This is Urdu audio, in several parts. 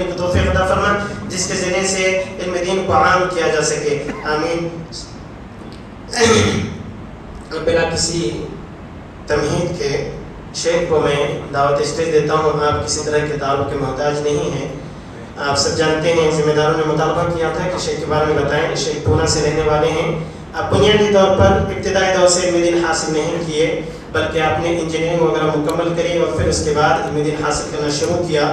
کرنے کی توفیق عطا فرما، جس کے ذریعے سے علم دین کو عام کیا جا سکے، آمین۔ بنا کسی تمہید کے شیخ کو میں دعوت اسٹیج دیتا ہوں۔ آپ کسی طرح کے تعلق کے محتاج نہیں ہیں۔ آپ سب جانتے ہیں ذمہ داروں نے مطالبہ کیا تھا کہ شیخ کے بارے میں بتائیں۔ شیخ پونا سے رہنے والے ہیں۔ آپ بنیادی طور پر ابتدائی دور سے علم دین حاصل نہیں کیے، بلکہ آپ نے انجینئرنگ وغیرہ مکمل کری اور پھر اس کے بعد علم دین حاصل کرنا شروع کیا،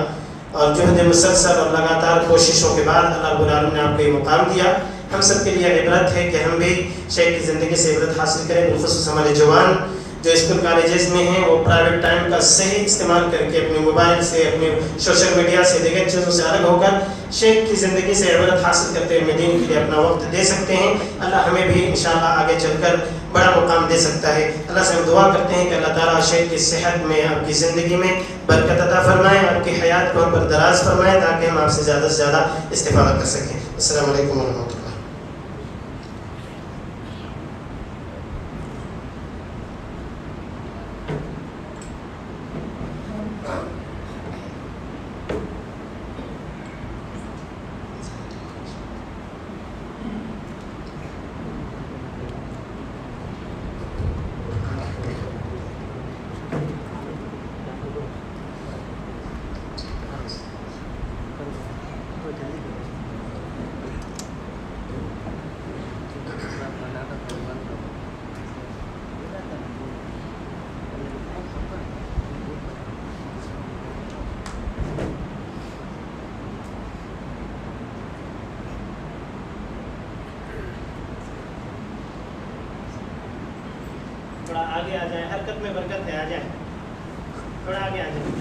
اور جہد مسلسل اور لگاتار کوششوں کے بعد اللہ رب العالمین نے آپ کو یہ مقام دیا۔ ہم سب کے لیے عبرت ہے کہ ہم بھی شیخ کی زندگی سے عبرت حاصل کریں، بالخصوص ہمارے جوان جو اسکول کالجز میں ہیں، وہ پرائیویٹ ٹائم کا صحیح استعمال کر کے اپنے موبائل سے، اپنے سوشل میڈیا سے، دیگر چیزوں سے الگ ہو کر شیخ کی زندگی سے عبرت حاصل کرتے ہوئے دین کے لیے اپنا وقت دے سکتے ہیں۔ اللہ ہمیں بھی انشاءاللہ آگے چل کر بڑا مقام دے سکتا ہے۔ اللہ سے ہم دعا کرتے ہیں کہ اللہ تعالیٰ شیخ کی صحت میں، آپ کی زندگی میں برکت عطا فرمائے، آپ کی حیات کو ہم پر دراز فرمائے، تاکہ ہم آپ سے زیادہ سے زیادہ استفادہ کر سکیں۔ السلام علیکم ورحمۃ اللہ۔ تھوڑا آگے آ جائیں، حرکت میں برکت ہے، آ جائیں، تھوڑا آگے آ جائیں،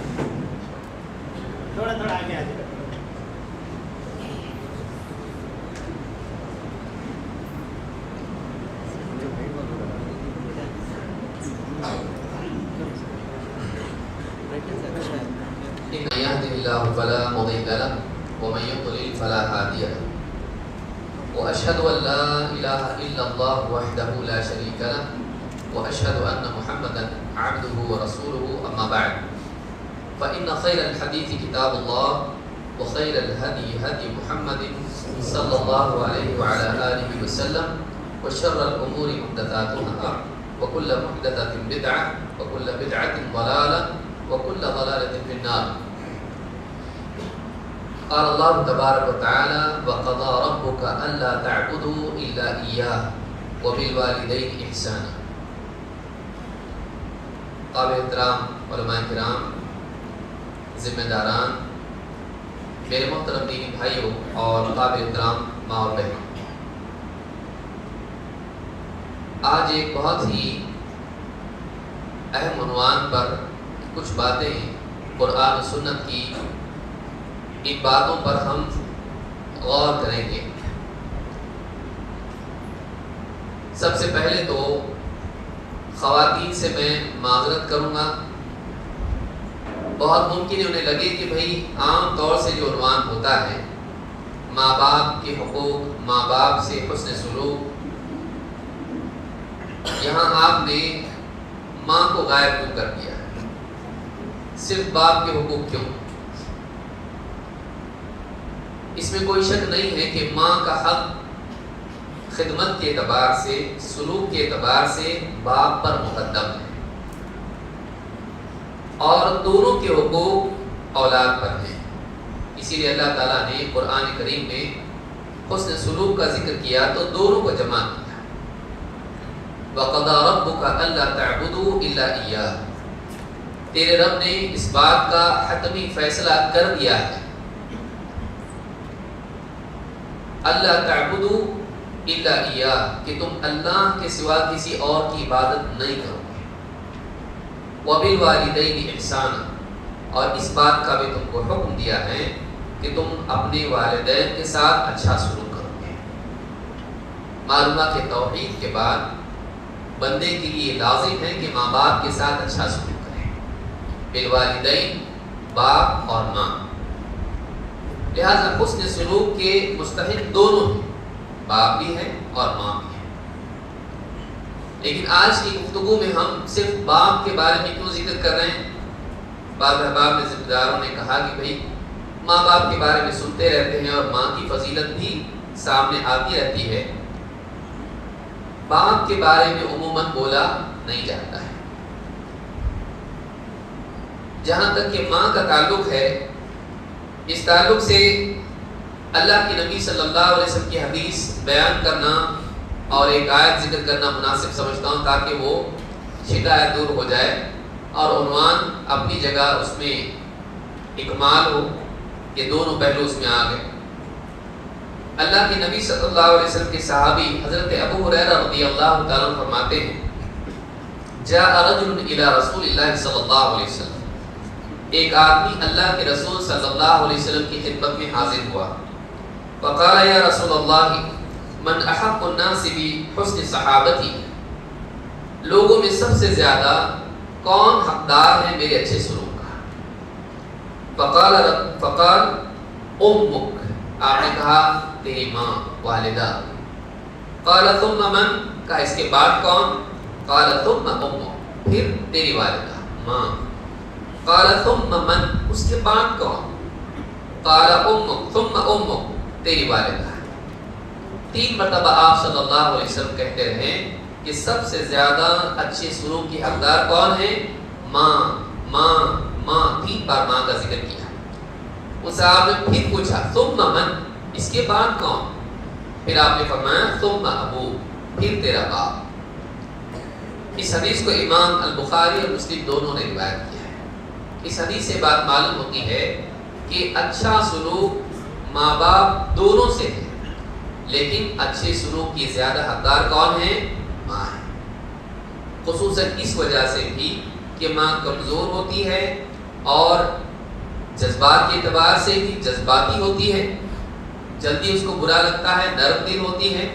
تھوڑا آگے آ جائیں۔ من يهده الله فلا مضل له ومن يضلل فلا هادي له وأشهد أن لا إله إلا الله وحده لا شريك له وأشهد أن محمدا عبده ورسوله أما بعد فإن خير الحديث كتاب الله وخير الهدي هدي محمد صلى الله عليه وعلى آله وسلم وشر الأمور محدثاتها وكل محدثة بدعة وكل بدعة ضلالة وكل ضلالة في النار۔ قال الله تبارك وتعالى وقضى ربك ألا تعبدوا إلا إياه وبالوالدين إحسانا۔ قابل احترام علماء کرام، ذمہ داران، میرے محترم دینی بھائیوں اور قابل احترام ماں اور بہنوں، آج ایک بہت ہی اہم عنوان پر کچھ باتیں قرآن و سنت کی، ان باتوں پر ہم غور کریں گے۔ سب سے پہلے تو خواتین سے میں معذرت کروں گا، بہت ممکن ہے انہیں لگے کہ بھئی عام طور سے جو عنوان ہوتا ہے ماں باپ کے حقوق، ماں باپ سے حسن سلوک، یہاں آپ نے ماں کو غائب کیوں کر دیا ہے، صرف باپ کے حقوق کیوں؟ اس میں کوئی شک نہیں ہے کہ ماں کا حق خدمت کے اعتبار سے، سلوک کے اعتبار سے باپ پر مقدم ہے، اور دونوں کے حقوق اولاد پر ہیں۔ اسی لیے اللہ تعالیٰ نے قرآن کریم میں حسن سلوک کا ذکر کیا تو دونوں کو جمع کیا۔ وَقَضَى رَبُّكَ أَلَّا تَعْبُدُوا إِلَّا إِيَّاهُ، تیرے رب نے اس بات کا حتمی فیصلہ کر دیا ہے، اللہ تعبدوا الا ایاہ، کہ تم اللہ کے سوا کسی اور کی عبادت نہیں کرو گے، وبالوالدین احسانا، اور اس بات کا بھی تم کو حکم دیا ہے کہ تم اپنے والدین کے ساتھ اچھا سلوک کرو گے۔ معلومہ کے توحید کے بعد بندے کے لیے لازم ہے کہ ماں باپ کے ساتھ اچھا سلوک کریں، بالوالدین، باپ اور ماں۔ لہذا حسن سلوک کے مستحق دونوں ہیں، باپ بھی ہے اور ماں بھی ہے۔ لیکن آج کی گفتگو میں ہم صرف باپ کے بارے میں کیوں ذکر کر رہے ہیں؟ بعض احباب نے ذمہ داروں نے کہا کہ بھئی ماں باپ کے بارے میں سنتے رہتے ہیں اور ماں کی فضیلت بھی سامنے آتی رہتی ہے، باپ کے بارے میں عموماً بولا نہیں جاتا ہے۔ جہاں تک کہ ماں کا تعلق ہے، اس تعلق سے اللہ کے نبی صلی اللہ علیہ وسلم کی حدیث بیان کرنا اور ایک آیت ذکر کرنا مناسب سمجھتا ہوں، تاکہ وہ شکایت دور ہو جائے اور عنوان اپنی جگہ اس میں اکمال ہو کہ دونوں پہلو اس میں آ گئے۔ اللہ کے نبی صلی اللہ علیہ وسلم کے صحابی حضرت ابو ہریرہ رضی اللہ تعالیٰ عنہ فرماتے ہیں، جاء رجل الی رسول اللہ صلی اللہ علیہ وسلم، ایک آدمی اللہ کے رسول صلی اللہ علیہ وسلم کی خدمت میں حاضر ہوا۔ فقال یا رسول اللہ من احق الناس بحسن صحابتی، لوگوں میں سب سے زیادہ کون حقدار ہے میرے اچھے سلوک کا؟ فقال امک، آپ نے کہا تیری ماں، والدہ۔ قال ثم من، کہا اس کے بعد کون؟ قال ثم امک، پھر تیری والدہ، ماں۔ قال ثم من، اس کے بعد کون؟ قال امک ثم امک، تیری والدہ۔ 3 مرتبہ آپ صلی اللہ علیہ وسلم کہتے رہے کہ سب سے زیادہ اچھے سلوک کی حقدار کون ہے؟ ماں، ماں، ماں، 3 بار ماں کا ذکر کیا۔ اس صاحب نے پھر پوچھا ثم من، اس کے بعد کون؟ پھر آپ نے فرمایا ثم ابو، پھر تیرا باپ۔ اس حدیث کو امام البخاری اور مسلم دونوں نے روایت کیا ہے۔ اس حدیث سے بات معلوم ہوتی ہے کہ اچھا سلوک ماں باپ دونوں سے ہے، لیکن اچھے سلوک کی زیادہ حقدار کون ہے؟ ماں ہے۔ خصوصاً اس وجہ سے بھی کہ ماں کمزور ہوتی ہے اور جذبات کے اعتبار سے بھی جذباتی ہوتی ہے، جلدی اس کو برا لگتا ہے، نرم دل ہوتی ہے،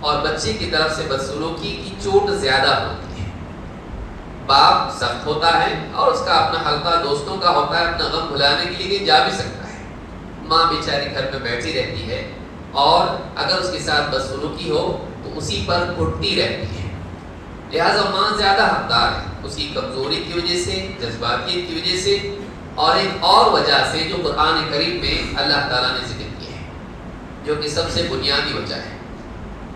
اور بچے کی طرف سے بدسلوکی کی چوٹ زیادہ ہوتی ہے۔ باپ سخت ہوتا ہے اور اس کا اپنا حلقہ دوستوں کا ہوتا ہے، اپنا غم بھلانے کے لیے جا بھی سکتا ہے۔ ماں بیچاری گھر میں بیٹھی رہتی ہے اور اگر اس کے ساتھ بدسلوکی ہو تو اسی پر گھٹتی رہتی ہے۔ لہٰذا ماں زیادہ حقدار ہے، اس کی کمزوری کی وجہ سے، جذباتیت کی وجہ سے، اور ایک اور وجہ سے جو قرآن کریم میں اللہ تعالیٰ نے ذکر کیا ہے، جو کہ سب سے بنیادی وجہ ہے۔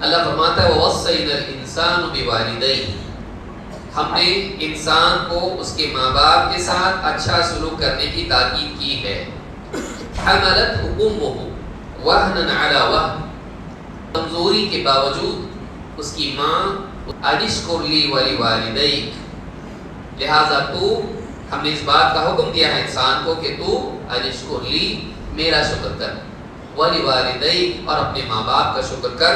اللہ فرماتا ہے وَوَصَّيْنَا الْإِنسَانُ بِوَالِدَيْهِ، ہم نے انسان کو اس کے ماں باپ کے ساتھ اچھا سلوک کرنے کی تاکید کی ہے۔ حَمَلَتْهُ أُمُّهُ وَهْنًا عَلَى وَهْنٍ، کمزوری کے باوجود اس کی ماں اَنِشْكُرْ لِي وَلِوَالِدَيْكَ، لہٰذا تو، ہم نے اس بات کا حکم دیا ہے انسان کو کہ تو اَنِشْكُرْ لِي، میرا شکر کر، وَلِوَالِدَيْكَ، اور اپنے ماں باپ کا شکر کر،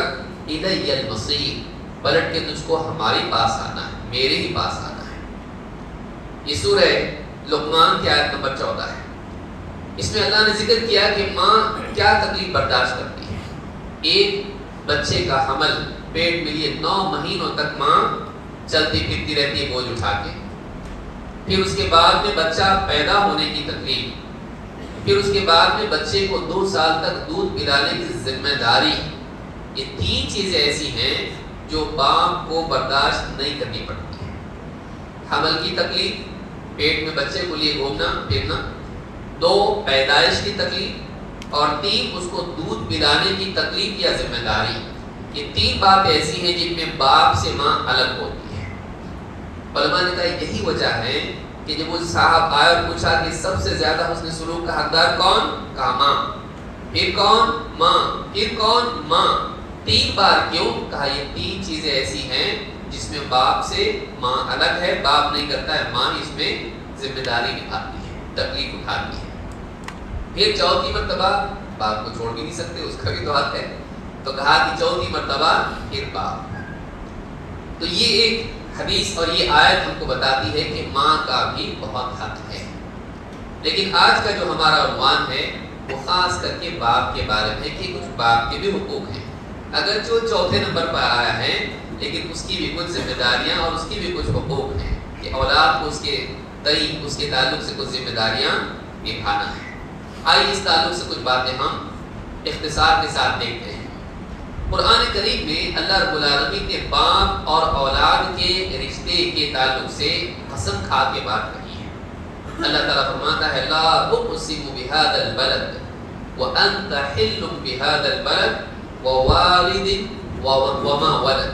إِلَيَّ الْمَصِيرُ، پلٹ کے تجھ کو ہمارے پاس آنا ہے، میرے ہی پاس آنا ہے۔ یہ سورہ لقمان کی آیت نمبر 14 ہے۔ اس میں اللہ نے ذکر کیا کہ ماں کیا تکلیف برداشت کرتی ہے۔ ایک بچے کا حمل پیٹ میں لیے 9 مہینوں تک ماں چلتی پھرتی رہتی ہے بوجھ اٹھا کے، پھر اس کے بعد میں بچہ پیدا ہونے کی تکلیف، پھر اس کے بعد میں بچے کو 2 سال تک دودھ پلانے کی ذمہ داری۔ یہ 3 چیزیں ایسی ہیں جو باپ کو برداشت نہیں کرنی پڑتی ہیں۔ حمل کی تکلیف، پیٹ میں بچے کو لیے گھومنا پھرنا، 2 پیدائش کی تکلیف، اور 3 اس کو دودھ پلانے کی تکلیف یا ذمہ داری۔ یہ 3 بات ایسی ہیں جن میں باپ سے ماں الگ ہوتی ہے۔ علماء نے کہا یہی وجہ ہے کہ جب وہ صاحب آئے اور پوچھا کہ سب سے زیادہ حسن سلوک کا حقدار کون؟ کہا ماں۔ پھر کون؟ ماں۔ پھر کون؟ ماں۔ 3 بار کیوں؟ کہا یہ 3 چیزیں ایسی ہیں جس میں باپ سے ماں الگ ہے، باپ نہیں کرتا ہے، ماں اس میں ذمہ داری نبھاتی ہے، تکلیف اٹھاتی ہے۔ پھر 4تھی مرتبہ، باپ کو چھوڑ بھی نہیں سکتے، اس کا بھی تو حق ہے، تو کہا کہ 4تھی مرتبہ پھر باپ۔ تو یہ ایک حدیث اور یہ آیت ہم کو بتاتی ہے کہ ماں کا بھی بہت حق ہے۔ لیکن آج کا جو ہمارا عنوان ہے وہ خاص کر کے باپ کے بارے میں کہ کچھ باپ کے بھی حقوق ہیں، اگر جو 4تھے نمبر پر آیا ہے لیکن اس کی بھی کچھ ذمہ داریاں اور اس کی بھی کچھ حقوق ہیں کہ اولاد کو اس کے تئیں، اس کے تعلق سے کچھ ذمہ داریاں نبھانا ہے۔ آئیے اس تعلق سے کچھ باتیں ہم اختصار کے ساتھ دیکھتے ہیں۔ قرآن کریم میں اللہ رب العالمین نے باپ اور اولاد کے رشتے کے تعلق سے قسم کھا کے بات کہی ہے۔ اللہ تعالیٰ فرماتا ہے لا اقسم بهذا البلد وَأَنْتَ حِلٌّ بِهَذَا الْبَلَدِ وَوَالِدٍ وَمَا وَلَدَ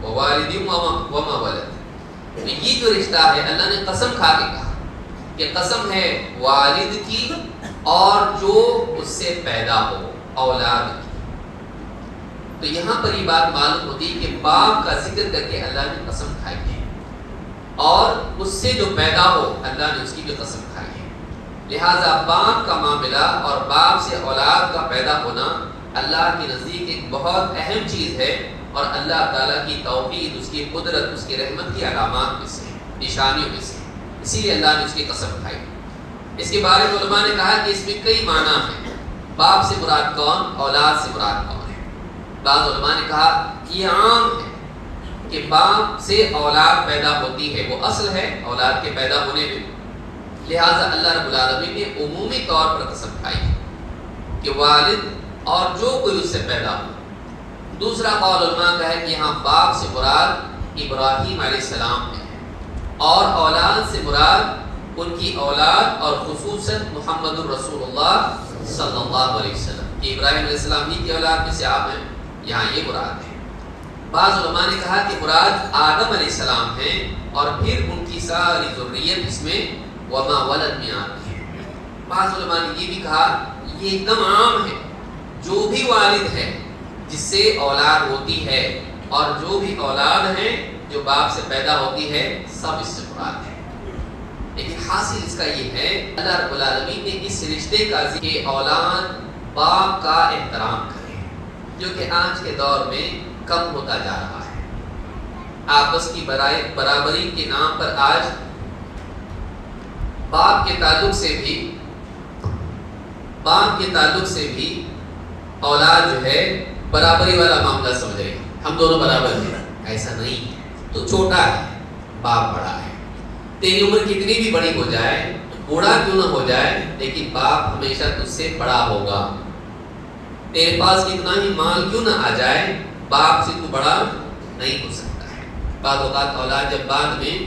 وَوَالِدٍ وَمَا وَلَدَ. یہ جو رشتہ ہے اللہ نے قسم کھا کے کہا کہ قسم ہے والد کی اور جو اس سے پیدا ہو اولاد کی. تو یہاں پر یہ بات معلوم ہوتی ہے کہ باپ کا ذکر کر کے اللہ نے قسم کھائی ہے اور اس سے جو پیدا ہو اللہ نے اس کی بھی قسم کھائی ہے. لہٰذا باپ کا معاملہ اور باپ سے اولاد کا پیدا ہونا اللہ کے نزدیک ایک بہت اہم چیز ہے اور اللہ تعالیٰ کی توحید، اس کی قدرت، اس کی رحمت کی علامات میں سے، نشانیوں میں سے. اسی لیے اللہ نے اس کی قسم کھائی. اس کے بارے میں علماء نے کہا کہ اس میں کئی معنی ہیں. باپ سے مراد کون، اولاد سے مراد کون ہے. بعض علماء نے کہا یہ عام ہے کہ باپ سے اولاد پیدا ہوتی ہے، وہ اصل ہے اولاد کے پیدا ہونے میں. لہٰذا اللہ رب العالمین نے عمومی طور پر قسم کھائی ہے کہ والد اور جو کوئی اس سے پیدا ہو. دوسرا قول علماء کا ہے کہ یہاں باپ سے مراد ابراہیم علیہ السلام ہے اور اولاد سے مراد ان کی اولاد اور خصوصاً محمد الرسول اللہ صلی اللہ علیہ وسلم کہ ابراہیم علیہ السلام ہی کی اولاد میں سے آپ ہیں، یہاں یہ مراد ہے. بعض علماء نے کہا کہ مراد آدم علیہ السلام ہیں اور پھر ان کی ساری ذریت اس میں وما ولد میں آتی ہے. بعض علماء نے یہ بھی کہا یہ ایک دم عام ہے، جو بھی والد ہے جس سے اولاد ہوتی ہے اور جو بھی اولاد ہیں جو باپ سے پیدا ہوتی ہے سب اس سے مراد ہے. لیکن حاصل اس کا یہ ہے اللہ رب العالمین نے اس رشتے کا ذکر اولاد باپ کا احترام کرے جو کہ آج کے دور میں کم ہوتا جا رہا ہے. آپس کی برابری کے نام پر آج باپ کے تعلق سے بھی اولاد جو ہے برابری والا معاملہ سمجھ رہی ہم دونوں برابر ہیں. ایسا نہیں ہے. تو چھوٹا ہے، باپ بڑا ہے. تیری عمر کتنی بھی بڑی ہو جائے، بوڑھا کیوں نہ ہو جائے، لیکن باپ ہمیشہ تجھ سے بڑا ہوگا. تیرے پاس کتنا ہی مال کیوں نہ آ جائے، باپ سے تو بڑا نہیں ہو سکتا ہے. بعض اوقات اولاد جب بعد میں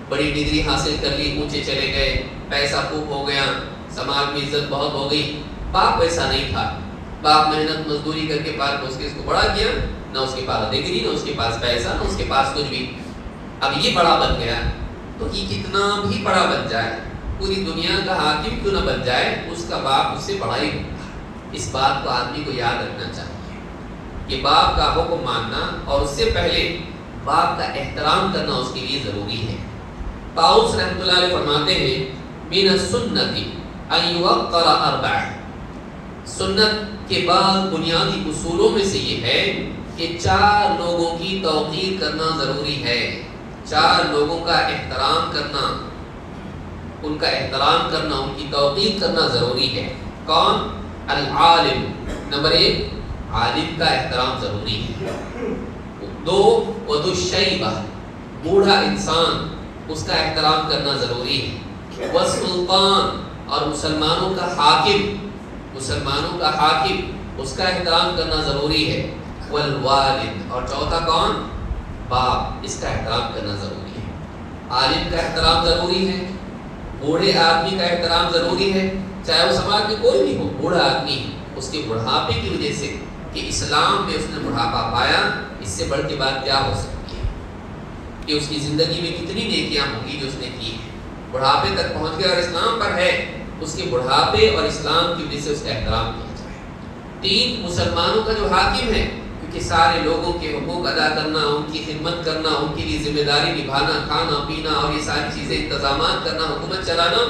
بڑی ڈگری حاصل کر لی، اونچے چلے گئے، پیسہ خوب ہو گیا، سماج میں عزت بہت ہو گئی. باپ ویسا نہیں تھا. باپ محنت مزدوری کر کے پاس اس کو بڑا کیا، نہ اس کے پاس ڈگری، نہ اس کے پاس پیسہ، نہ اس کے پاس کچھ بھی. اب یہ بڑا بن گیا تو یہ کتنا بھی بڑا بن جائے، پوری دنیا کا حاکم کیوں نہ بن جائے، اس کا باپ اس سے بڑا ہی ہوگا. اس بات کو آدمی کو یاد رکھنا چاہیے کہ باپ کا حکم ماننا اور اس سے پہلے باپ کا احترام کرنا اس کے لیے ضروری ہے. طاؤس رحمۃ اللہ علیہ فرماتے ہیں من السنت ان یوقر اربع. سنت کے بعد بنیادی اصولوں میں سے یہ ہے کہ 4 لوگوں کی توقیر کرنا ضروری ہے. 4 لوگوں کا احترام کرنا، ان کا احترام کرنا، ان کی توقیر کرنا ضروری ہے. کون؟ العالم. نمبر 1 عالم کا احترام ضروری ہے. 2 وذو الشیبہ، بوڑھا انسان، اس کا احترام کرنا ضروری ہے. والسلطان، اور مسلمانوں کا حاکم، اس کا احترام کرنا ضروری ہے. والوالد، اور چوتھا کون؟ باپ، اس کا احترام کرنا ضروری ہے. عالم کا احترام ضروری ہے، بوڑھے آدمی کا احترام ضروری ہے، چاہے وہ سماج میں کوئی بھی ہو. بوڑھا آدمی اس کے بڑھاپے کی وجہ سے کہ اسلام میں اس نے بڑھاپا پایا، اس سے بڑھ کے بات کیا ہو سکتی ہے کہ اس کی زندگی میں کتنی نیکیاں ہوں گی جو اس نے کی ہے. بڑھاپے تک پہنچ گیا اور اسلام پر ہے، اس کے بڑھاپے اور اسلام کی وجہ سے اس کا احترام کیا جائے. 3 مسلمانوں کا جو حاکم ہے، کیونکہ سارے لوگوں کے حقوق ادا کرنا، ان کی خدمت کرنا، ان کے لیے ذمہ داری نبھانا، کھانا پینا اور یہ ساری چیزیں انتظامات کرنا، حکومت چلانا،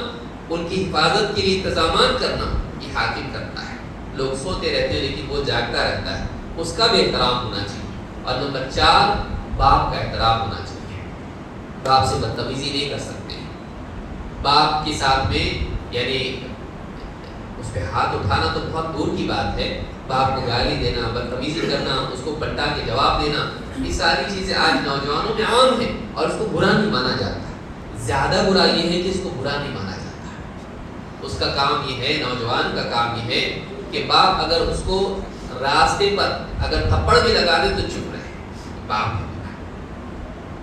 ان کی حفاظت کے لیے انتظامات کرنا، یہ حاکم کرتا ہے. لوگ سوتے رہتے ہیں لیکن وہ جاگتا رہتا ہے، اس کا بھی احترام ہونا چاہیے. اور نمبر 4 باپ کا احترام ہونا چاہیے. باپ سے بدتمیزی نہیں کر سکتے. باپ کے ساتھ میں یعنی اس پہ ہاتھ اٹھانا تو بہت دور کی بات ہے. باپ کو گالی دینا، بدتمیزی کرنا، اس کو پلٹا کے جواب دینا، یہ ساری چیزیں آج نوجوانوں میں عام ہیں اور اس کو برا نہیں مانا جاتا. زیادہ برا یہ ہے کہ اس کو برا نہیں مانا جاتا. اس کا کام یہ ہے، نوجوان کا کام یہ ہے کہ باپ اگر اس کو راستے پر اگر تھپڑ بھی لگا دے تو چپ رہے باپ.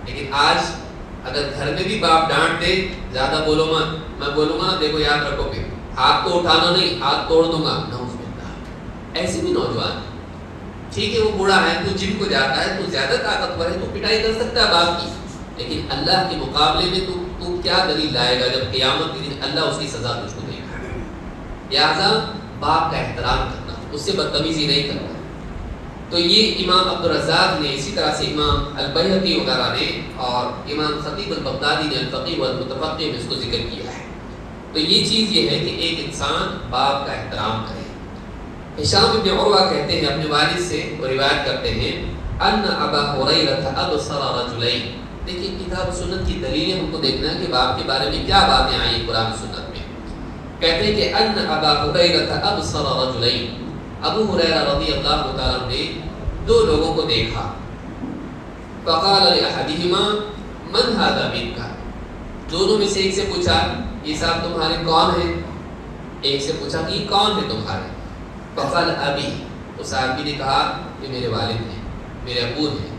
لیکن آج اگر گھر میں بھی باپ ڈانٹ دے، زیادہ بولو مت، میں بولوں گا نا دیکھو یاد رکھو گے، ہاتھ تو اٹھانا نہیں، ہاتھ توڑ دوں گا، نہ اس میں ایسے بھی نوجوان ہیں، ٹھیک ہے وہ بوڑھا ہے، تو جم کو جاتا ہے، تو زیادہ طاقتور ہے، تو پٹائی کر سکتا ہے باپ کی، لیکن اللہ کے مقابلے میں تو کیا دلیل لائے گا جب قیامت کے دن اللہ اس کی سزا تجھ کو دے گا؟ لہٰذا باپ کا احترام کرنا، اس سے بدتمیزی نہیں کرنا۔ تو یہ امام عبدالرزاق نے، اسی طرح سے امام البیہقی وغیرہ نے، اور امام خطیب البغدادی نے الفقیہ والمتفقہ میں اس کو ذکر کیا ہے۔ تو یہ چیز یہ ہے کہ ایک انسان باپ کا احترام کرے۔ ہشام بن عروہ کہتے ہیں اپنے والد سے، وہ روایت کرتے ہیں ان ابا ہریرہ ابصر رجلین۔ دیکھیں کتاب و سنت کی دلیلیں ہم کو دیکھنا ہے کہ باپ کے بارے میں کیا باتیں آئی قرآن سنت میں۔ کہتے ہیں کہ ان ابا ہریرہ ابصر رجلین، ابو ہریرہ رضی اللہ تعالیٰ عنہ نے دو لوگوں کو دیکھا۔ فقال لأحدہما من ھذا منک، دونوں میں سے ایک سے پوچھا یہ صاحب تمہارے کون ہیں؟ ایک سے پوچھا کہ یہ کون ہے تمہارے؟ فقال ابی، اس آدمی نے کہا یہ میرے والد ہیں، میرے ابو ہیں۔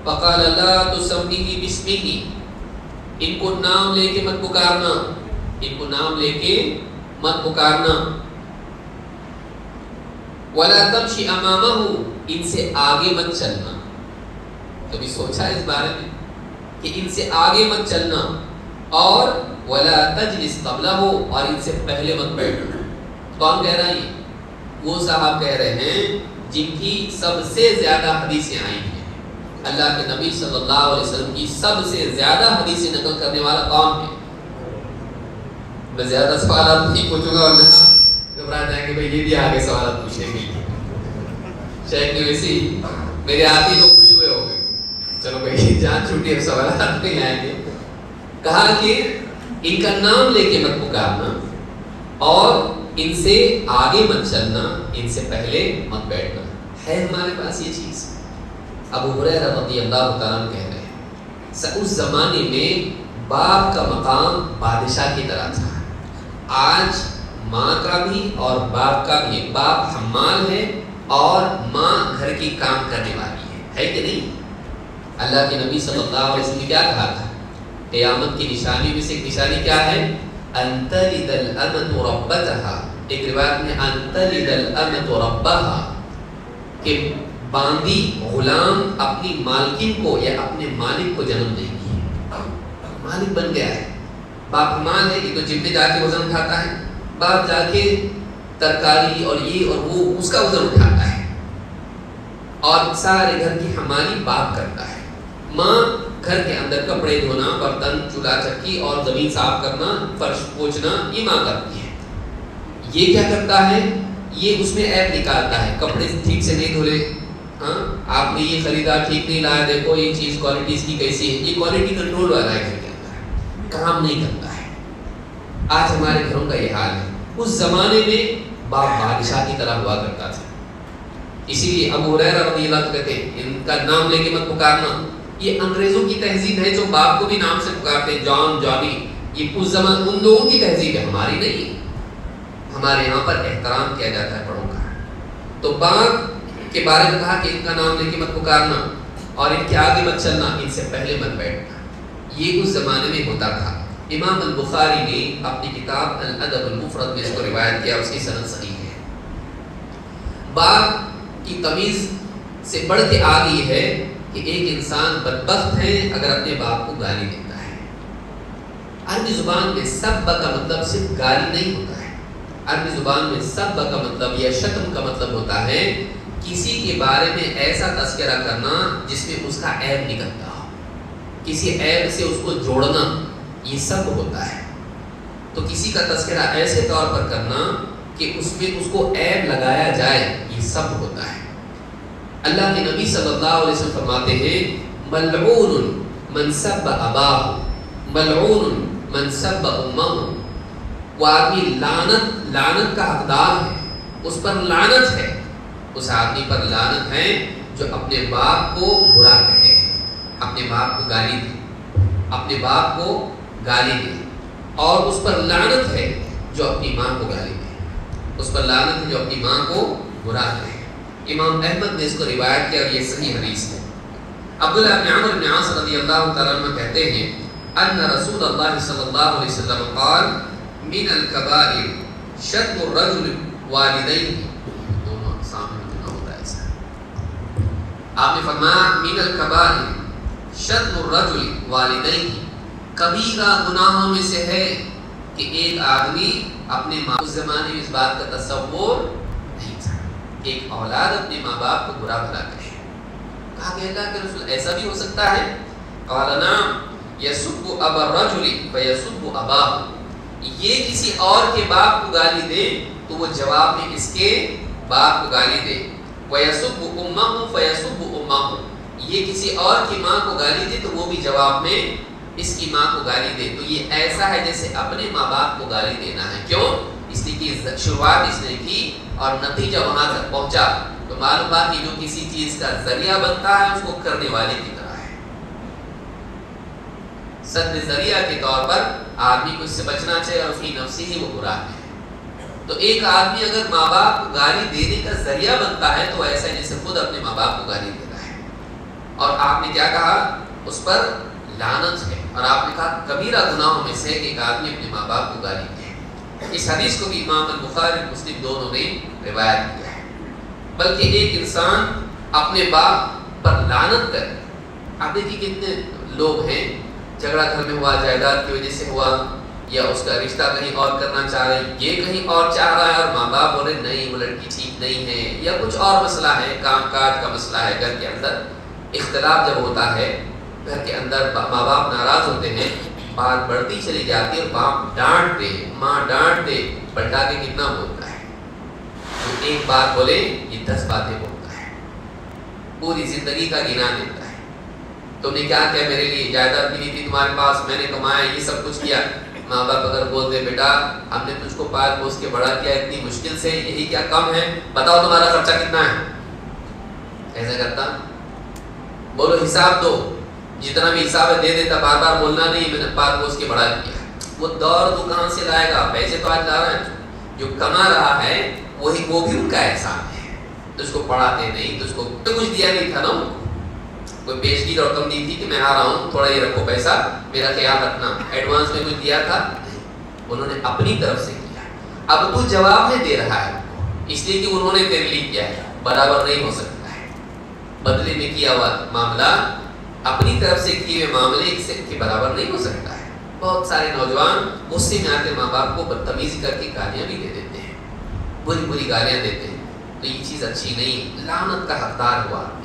فقال لا تسمیہ باسمہ، ان کو نام لے کے مت پکارنا، ان کو نام لے کے مت پکارنا۔ ولا تمشی امامہ، ان سے آگے مت چلنا۔ کبھی سوچا اس بارے میں کہ ان سے آگے مت چلنا، اور ولا تجلس قبلہ، اور ان سے پہلے مت بیٹھنا۔ کون کہہ رہا ہے؟ وہ صاحب کہہ رہے ہیں جن کی سب سے زیادہ حدیثیں آئی ہیں، اللہ کے نبی صلی اللہ علیہ وسلم کی سب سے زیادہ حدیثیں نقل کرنے والا کون ہے؟ میں زیادہ سوالات نہیں پوچھوں گا ورنہ گھبرا جائیں گے بھائی یہ بھی آگے سوالات پوچھیں گے، شیخ نے ویسی میرے آتی لوگ خوش ہوئے ہو گئے، چلو بھائی جان چھوٹی، اب سوالات نہیں آئیں گے۔ کہا کہ ان کا نام لے کے مت پکارنا، اور ان سے آگے مت چلنا، ان سے پہلے مت بیٹھنا۔ ہے ہمارے پاس یہ چیز؟ ابو ہریرہ رضی اللہ تعالیٰ عنہ کہہ رہے ہیں اس زمانے میں باپ کا مقام بادشاہ کی طرح تھا۔ آج ماں کا بھی اور باپ کا بھی، باپ حمال ہے اور ماں گھر کی کام کرنے والی ہے کہ نہیں؟ اللہ کے نبی صلی اللہ علیہ وسلم نے کیا کہا تھا؟ قیامت کی نشانی میں سے ایک نشانی کیا ہے؟ ان تلد الامۃ ربتہا، ایک روایت میں ان تلد الامۃ ربہا، کہ باندی غلام اپنی مالکن کو یا اپنے مالک کو جنم دے گی۔ مالک بن گیا ہے، باپ مال ہے، یہ تو جم میں جا کے وزن اٹھاتا ہے، باپ جا کے ترکاری اور یہ اور وہ اس کا وزن اٹھاتا ہے، اور سارے گھر کی حمالی باپ کرتا ہے۔ ماں گھر کے اندر کپڑے دھونا، برتن، چولہا چکی اور زمین صاف کرنا، فرش پوچھنا، یہ ماں کرتی ہے۔ یہ کیا کرتا ہے؟ یہ اس میں عیب نکالتا ہے، کپڑے ٹھیک سے نہیں دھولے، ہاں آپ نے یہ خریدا ٹھیک نہیں لایا، دیکھو یہ چیز کوالٹی اس کی کیسی ہے، یہ کوالٹی کنٹرول والا ہے گھر کے اندر، کام نہیں کرتا ہے۔ آج ہمارے گھروں کا یہ حال ہے۔ اس زمانے میں باپ بادشاہ کی طرح ہوا کرتا تھا، اسی لیے ابو ہریرہ رضی اللہ عنہ کہتے ہیں ان کا نام لے کے مت پکارنا۔ یہ انگریزوں کی تہذیب ہے جو باپ کو بھی نام سے پکارتے ہیں، جان، جانی، یہ اس زمان ان لوگوں کی تہذیب ہے، ہماری نہیں۔ ہمارے یہاں پر احترام کیا جاتا ہے بڑوں کا۔ تو باپ کے بارے میں کہا کہ ان کا نام لے کے مت پکارنا، اور ان کے آگے مت چلنا، ان سے پہلے مت بیٹھنا۔ یہ اس زمانے میں ہوتا تھا۔ امام البخاری نے اپنی کتاب الادب المفرد میں اس کو روایت کیا، اس کی سند صحیح ہے۔ باپ کی تمیز سے بڑھ کے آ گئی ہے کہ ایک انسان بدبخت ہے اگر اپنے باپ کو گالی دیتا ہے۔ عربی زبان میں سب کا مطلب صرف گالی نہیں ہوتا ہے، عربی زبان میں سب کا مطلب یا شتم کا مطلب ہوتا ہے کسی کے بارے میں ایسا تذکرہ کرنا جس میں اس کا عیب نکلتا ہو، کسی عیب سے اس کو جوڑنا، یہ سب ہوتا ہے۔ تو کسی کا تذکرہ ایسے طور پر کرنا کہ اس میں اس کو عیب لگایا جائے، یہ سب ہوتا ہے۔ اللہ کے نبی صلی اللہ علیہ وسلم فرماتے ہیں ملعون من سب اباہ، ملعون من سب امہ، وہ آدمی لعنت کا حقدار ہے، اس پر لعنت ہے، اس آدمی پر لعنت ہے جو اپنے باپ کو برا کہے، اپنے باپ کو گالی دے، اپنے باپ کو گالی دے، اور اس پر لعنت ہے جو اپنی ماں کو گالی دے، اس پر لعنت ہے جو اپنی ماں کو برا کہے۔ امام احمد نے اس کو روایت کیا اور یہ صحیح حدیث ہے۔ عبداللہ بن عمرو بن عاص رضی اللہ تعالیٰ عنہ کہتے ہیں ان رسول اللہ صلی اللہ علیہ وسلم قال من الکبائر شتم الرجل والدیہ، سامنے مجھے نہ ہوتا ایسا. آپ نے فرمایا من الکبائر شتم الرجل والدیہ، کبیرہ گناہوں میں سے ہے کہ ایک آدمی اپنے ماں، اس زمانے میں اس بات کا تصور نہیں تھا ایک اولاد اپنے ماں باپ کو برا بھلا کرے. کہا کہ اللہ کے رسول ایسا بھی ہو سکتا ہے؟ قال نعم یسب ابا الرجل فیسب اباہ، یہ کسی اور کے باپ کو گالی دے تو وہ جواب میں اس کے باپ کو گالی دے. ویسب امہ فیسب امہ، یہ کسی اور کی ماں کو گالی دے تو وہ بھی جواب میں اس کی ماں کو گالی دے. تو یہ ایسا ہے جیسے اپنے ماں باپ کو گالی دینا ہے. کیوں؟ اس لیے کہ شروعات اس نے کی اور نتیجہ وہاں تک پہنچا. تو معلوم بات کہ جو کسی چیز کا ذریعہ بنتا ہے اس کو کرنے والے کی طرح ہے. سد ذریعہ کے طور پر آدمی کو اس سے بچنا چاہیے اور فی نفسی ہی وہ برا ہے. تو ایک آدمی اگر ماں باپ کو گالی دینے کا ذریعہ بنتا ہے تو ایسا جیسے خود اپنے ماں باپ کو گالی دیتا ہے. اور آپ نے کیا کہا؟ اس پر لعنت ہے. اور آپ نے کہا کبیرہ گناہوں میں سے ایک آدمی اپنے ماں باپ کو گالی دے. اس حدیث کو بھی امام البخاری اور مسلم دونوں نے روایت کیا ہے. بلکہ ایک انسان اپنے باپ پر لعنت کرے. آپ دیکھیے کتنے لوگ ہیں، جھگڑا گھر میں ہوا جائیداد کی وجہ سے ہوا، یا اس کا رشتہ کہیں اور کرنا چاہ رہے ہیں، یہ کہیں اور چاہ رہا ہے اور ماں باپ بولے نہیں وہ لڑکی ٹھیک نہیں ہے، یا کچھ اور مسئلہ ہے، کام کاج کا مسئلہ ہے. گھر کے اندر اختلاف جب ہوتا ہے، گھر کے اندر ماں باپ ناراض ہوتے ہیں، بات بڑھتی چلی جاتی ہے اور باپ ڈانٹ دے، ماں ڈانٹ دے، پلٹا کے کتنا بولتا ہے. تو ایک بات بولے یہ 10 باتیں بولتا ہے، پوری زندگی کا گنا دیتا ہے. تم نے کیا کیا میرے لیے؟ جائیداد بھی نہیں تھی تمہارے پاس، میں نے کمایا، یہ سب کچھ کیا. ماں باپ اگر بولتے بیٹا ہم نے تجھ کو پال پوس کے بڑا کیا اتنی مشکل سے، یہی کیا کم ہے؟ بتاؤ تمہارا خرچہ کتنا ہے؟ ایسا کرتا؟ بولو حساب دو، جتنا بھی حساب ہے دے دیتا. بار بار بولنا نہیں میں نے پال پوس کے بڑا کیا. وہ دور تو کہاں سے لائے گا؟ پیسے تو آج لا رہے ہیں. جو کما رہا ہے وہی وہ بھی ان کا احسان ہے. تو اس کو پڑھاتے نہیں، تو اس کو تو کچھ دیا نہیں تھا نا. کوئی پیشگی رقم دی تھی کہ میں آ رہا ہوں تھوڑا یہ رکھو پیسہ میرا خیال رکھنا، ایڈوانس میں کچھ دیا تھا؟ انہوں نے اپنی طرف سے کیا. اب تو جواب نہیں دے رہا ہے اس لیے کہ انہوں نے تیرے لیے کیا ہے. برابر نہیں ہو سکتا ہے. بدلے میں کیا ہوا معاملہ اپنی طرف سے کیے ہوئے معاملے سے کے برابر نہیں ہو سکتا ہے. بہت سارے نوجوان غصے میں آتے ماں باپ کو بدتمیزی کر کے گالیاں بھی دے دیتے ہیں، بری بری گالیاں دیتے ہیں. تو یہ چیز اچھی نہیں. لعنت کا حقدار ہوا آدمی.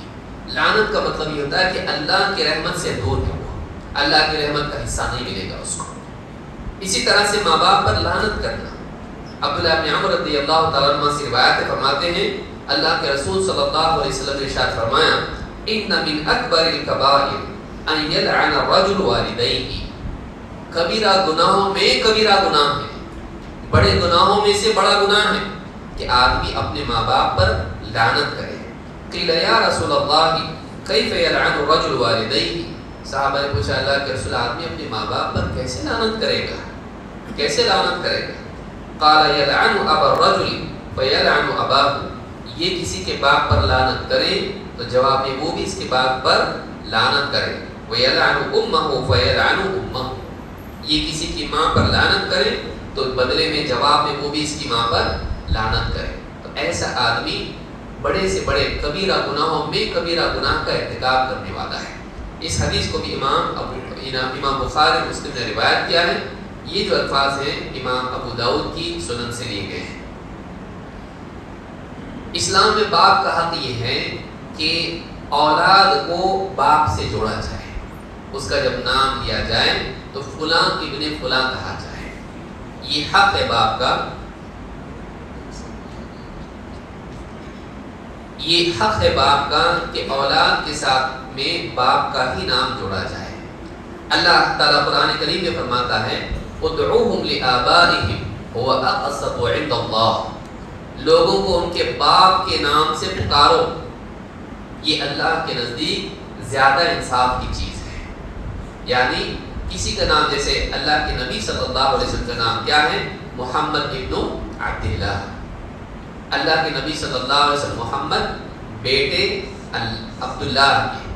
لعنت کا مطلب یہ ہوتا ہے کہ اللہ کی رحمت سے دور ہے، وہ اللہ کی رحمت کا حصہ نہیں ملے گا اس کو. اسی طرح سے ماں باپ پر لعنت کرنا. عبداللہ بن عمر رضی اللہ تعالیٰ عنہ سے روایت فرماتے ہیں اللہ کے رسول صلی اللہ علیہ وسلم نے ارشاد فرمایا ان من اکبر الکبائر ان یلعن الرجل والدیہ. کبیرہ گناہوں میں کبیرہ گناہ ہے، بڑے گناہوں میں سے بڑا گناہ ہے کہ آدمی اپنے ماں باپ پر لعنت کرے. قیل یا رسول اللہ کیف یلعن الرجل والدیہ. صحابہ نے پوچھا اللہ کے رسول آدمی اپنے ماں باپ پر کیسے لعنت کرے گا، کیسے لعنت کرے گا؟ قال یلعن ابا الرجل فیلعن اباہ. یہ کسی کے باپ پر لعنت کرے تو جواب میں وہ بھی اس کے باپ پر لعنت کرے. ویلعن امہ فیلعن امہ. یہ کسی کی ماں پر لعنت کرے تو بدلے میں جواب میں وہ بھی اس کی ماں پر لعنت کرے. تو ایسا آدمی بڑے سے بڑے کبیرہ گناہوں میں کبیرہ گناہ کا ارتکاب کرنے والا ہے. اس حدیث کو بھی امام بخاری مسلم نے روایت کیا ہے. یہ جو الفاظ ہیں امام ابو داؤد کی سنن سے لیے گئے ہیں. اسلام میں باپ کا حق یہ ہے کہ اولاد کو باپ سے جوڑا جائے. اس کا جب نام لیا جائے تو فلاں ابن فلاں کہا جائے. یہ حق ہے باپ کا. یہ حق ہے باپ کا کہ اولاد کے ساتھ میں باپ کا ہی نام جوڑا جائے. اللہ تعالیٰ قرآن کریم میں فرماتا ہے ادعوہم لآبائہم هو اقسط عند اللہ. لوگوں کو ان کے باپ کے نام سے پکارو، یہ اللہ کے نزدیک زیادہ انصاف کی چیز ہے. یعنی کسی کا نام جیسے اللہ کے نبی صلی اللہ علیہ وسلم کا نام کیا ہے؟ محمد ابن عبداللہ. اللہ کے نبی صلی اللہ علیہ وسلم محمد بیٹے عبداللہ کے.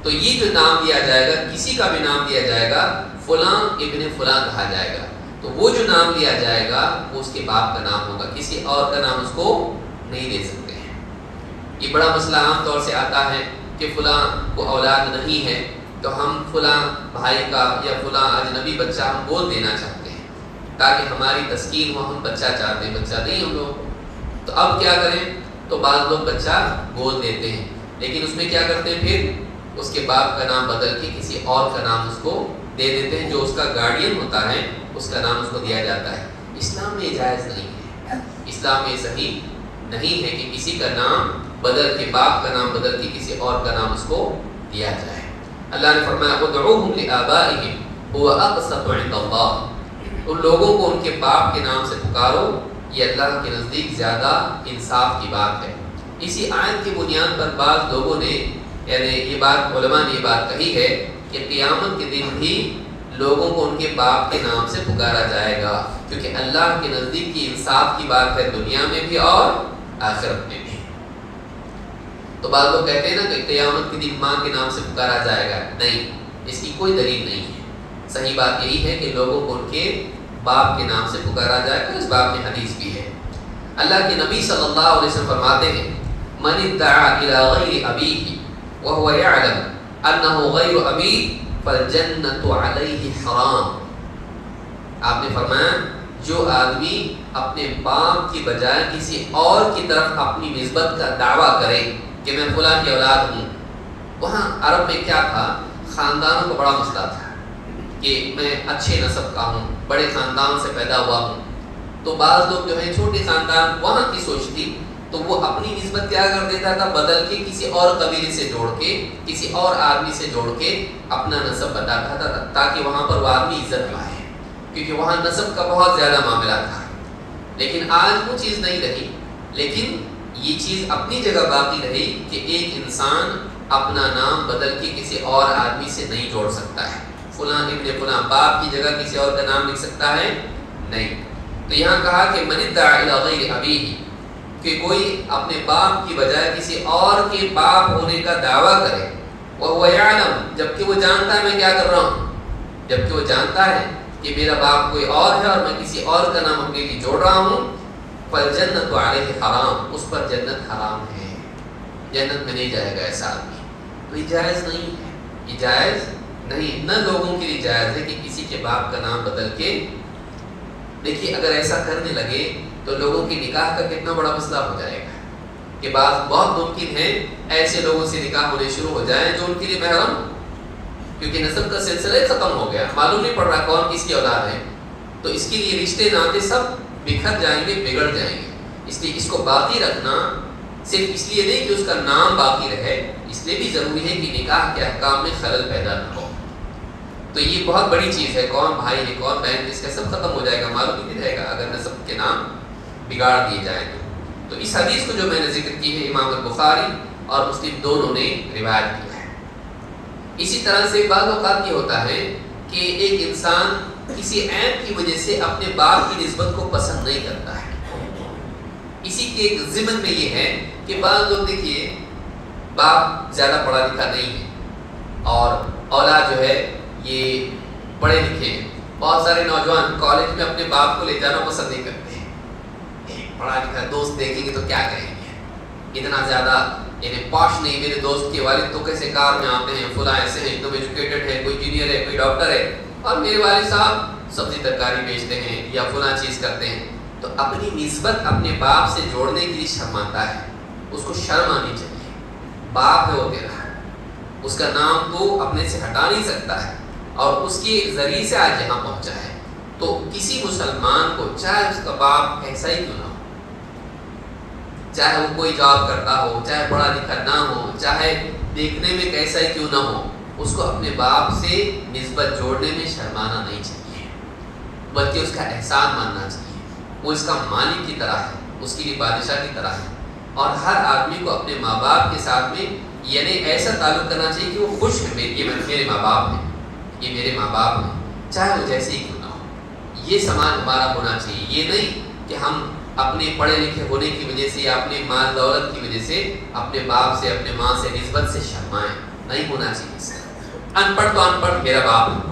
تو یہ جو نام دیا جائے گا کسی کا بھی نام دیا جائے گا فلاں ابن فلاں کہا جائے گا. تو وہ جو نام لیا جائے گا وہ اس کے باپ کا نام ہوگا، کسی اور کا نام اس کو نہیں دے سکتے ہیں۔ یہ بڑا مسئلہ عام طور سے آتا ہے کہ فلاں کو اولاد نہیں ہے تو ہم فلاں بھائی کا یا فلاں اجنبی بچہ ہم گود دینا چاہتے ہیں تاکہ ہماری تسکین ہو، ہم بچہ چاہتے ہیں، بچہ نہیں ہم لوگ، تو اب کیا کریں؟ تو بعض لوگ بچہ گود دیتے ہیں، لیکن اس میں کیا کرتے ہیں؟ پھر اس کے باپ کا نام بدل کے کسی اور کا نام اس کو دے دیتے ہیں، جو اس کا گارڈین ہوتا ہے اس کا نام اس کو دیا جاتا ہے۔ اسلام میں جائز نہیں ہے، اسلام میں صحیح نہیں ہے کہ کسی کا نام بدل کے، باپ کا نام بدل کے کسی اور کا نام اس کو دیا جائے۔ اللہ نے فرمایا ادعوہم لآبائہم هو اقسط عند اللہ، ان لوگوں کو ان کے باپ کے نام سے پکارو، یہ اللہ کے نزدیک زیادہ انصاف کی بات ہے۔ اسی آیت کی بنیاد پر بعض لوگوں نے، یعنی یہ بات علماء نے یہ بات کہی ہے کہ قیامت کے دن بھی لوگوں کو ان کے باپ کے نام سے پکارا جائے گا، کیونکہ اللہ کے نزدیک کی انصاف کی بات ہے دنیا میں بھی اور آخرت میں بھی۔ تو بعض لوگ کہتے ہیں نا کہ قیامت کے دن ماں کے نام سے پکارا جائے گا، نہیں، اس کی کوئی دلیل نہیں ہے۔ صحیح بات یہی ہے کہ لوگوں کو ان کے باپ کے نام سے پکارا جائے گا، اس باب میں حدیث بھی ہے۔ اللہ کے نبی صلی اللہ علیہ وسلم فرماتے ہیں من ادعا الی غیر ابیہ وهو یعلم انه غیر ابی فالجنۃ علیہ حرام۔ آپ نے فرمایا جو آدمی اپنے باپ کی بجائے کسی اور کی طرف اپنی نسبت کا دعویٰ کرے کہ میں فلاں کی اولاد ہوں، وہاں عرب میں کیا تھا، خاندانوں کا بڑا مسئلہ تھا کہ میں اچھے نسب کا ہوں، بڑے خاندان سے پیدا ہوا ہوں، تو بعض لوگ جو ہیں چھوٹے خاندان وہاں کی سوچ تھی تو وہ اپنی نسبت کیا کر دیتا تھا، بدل کے کسی اور قبیلے سے جوڑ کے، کسی اور آدمی سے جوڑ کے اپنا نسب بتاتا تھا تاکہ وہاں پر وہ آدمی عزت پائے، کیونکہ وہاں نسب کا بہت زیادہ معاملہ تھا۔ لیکن آج وہ چیز نہیں رہی، لیکن یہ چیز اپنی جگہ باقی رہی کہ ایک انسان اپنا نام بدل کے کسی اور آدمی سے نہیں جوڑ سکتا ہے۔ فلاں ابن فلاں باپ کی جگہ کسی اور کا نام لکھ سکتا ہے؟ نہیں۔ تو یہاں کہا کہ من ادعا الی غیر ابیہ، کہ کوئی اپنے باپ کی بجائے کسی اور کے باپ ہونے کا دعویٰ کرے، وہو یعلم، جبکہ وہ جانتا ہے میں کیا کر رہا ہوں، جبکہ وہ جانتا ہے کہ میرا باپ کوئی اور ہے اور میں کسی اور کا نام اپنے لیے جوڑ رہا ہوں، فالجنۃ علیہ حرام، اس پر جنت حرام ہے، جنت میں نہیں جائے گا ایسا آدمی۔ تو یہ جائز نہیں ہے، یہ جائز نہیں، نہ لوگوں کے لیے جائز ہے کہ کسی کے باپ کا نام بدل کے، دیکھیے اگر ایسا کرنے لگے تو لوگوں کی نکاح کا کتنا بڑا مسئلہ ہو جائے گا کہ بعض بہت ممکن ہے ایسے لوگوں سے نکاح ہونے شروع ہو جائیں جو ان کے لیے محرم، کیونکہ نسب کا سلسلہ ختم ہو گیا، معلوم نہیں پڑ رہا کون کس کی اولاد ہے، تو اس کے لیے رشتے ناطے سب بکھر جائیں گے، بگڑ جائیں گے۔ اس لیے اس کو باقی رکھنا صرف اس لیے نہیں کہ اس کا نام باقی رہے، اس لیے بھی ضروری ہے کہ نکاح کے احکام میں خلل پیدا نہ ہو۔ تو یہ بہت بڑی چیز ہے، کون بھائی ہے کون بہن، اس کا سب ختم ہو جائے گا، معلوم ہی نہیں رہے گا اگر نسب کے نام بگاڑ دیے جائیں تو اس حدیث کو جو میں نے ذکر کی ہے امام البخاری اور مسلم دونوں نے روایت کیا ہے۔ اسی طرح سے بعض اوقات یہ ہوتا ہے کہ ایک انسان کسی عیب کی وجہ سے اپنے باپ کی نسبت کو پسند نہیں کرتا ہے۔ اسی کے ایک ضمن میں یہ ہے کہ بعض لوگ دیکھیے باپ زیادہ پڑھا لکھا نہیں ہے اور اولاد جو ہے یہ پڑھے لکھے ہیں، بہت سارے نوجوان کالج میں اپنے باپ کو لے جانا پسند نہیں کرتے ہیں، پڑھا لکھا دوست دیکھیں گے تو کیا کہیں گے، اتنا زیادہ یعنی پاش نہیں، میرے دوست کے والد تو کیسے کار میں آتے ہیں، فلاں ایسے ہیں، ایک دم ایجوکیٹڈ ہے، کوئی انجینئر ہے، کوئی ڈاکٹر ہے، اور میرے والد صاحب سبزی ترکاری بیچتے ہیں یا فلاں چیز کرتے ہیں۔ تو اپنی نسبت اپنے باپ سے جوڑنے کے لیے شرماتا ہے، اس کو شرم آنی چاہیے، باپ ہے وہ تیرا، اس کا نام تو اپنے سے ہٹا نہیں سکتا ہے اور اس کے ذریعے سے آج یہاں پہنچا ہے۔ تو کسی مسلمان کو چاہے اس کا باپ ایسا ہی کیوں نہ ہو، چاہے وہ کوئی جاب کرتا ہو، چاہے پڑھا لکھا نہ ہو، چاہے دیکھنے میں کیسا ہی کیوں نہ ہو، اس کو اپنے باپ سے نسبت جوڑنے میں شرمانا نہیں چاہیے، بلکہ اس کا احسان ماننا چاہیے۔ وہ اس کا مالک کی طرح ہے، اس کے لیے بادشاہ کی طرح ہے، اور ہر آدمی کو اپنے ماں باپ کے ساتھ میں یعنی ایسا تعلق کرنا چاہیے کہ وہ خوش ہے، یہ میرے ماں باپ ہیں، یہ میرے ماں باپ ہیں، چاہے وہ جیسے ہی کیوں نہ ہو۔ یہ سماج ہمارا ہونا چاہیے، یہ نہیں کہ ہم اپنے پڑھے لکھے ہونے کی وجہ سے یا اپنے مال دولت کی وجہ سے اپنے باپ سے اپنے ماں سے نسبت سے شرمائیں، نہیں ہونا چاہیے۔ ان پڑھ تو ان پڑھ میرا باپ ہے،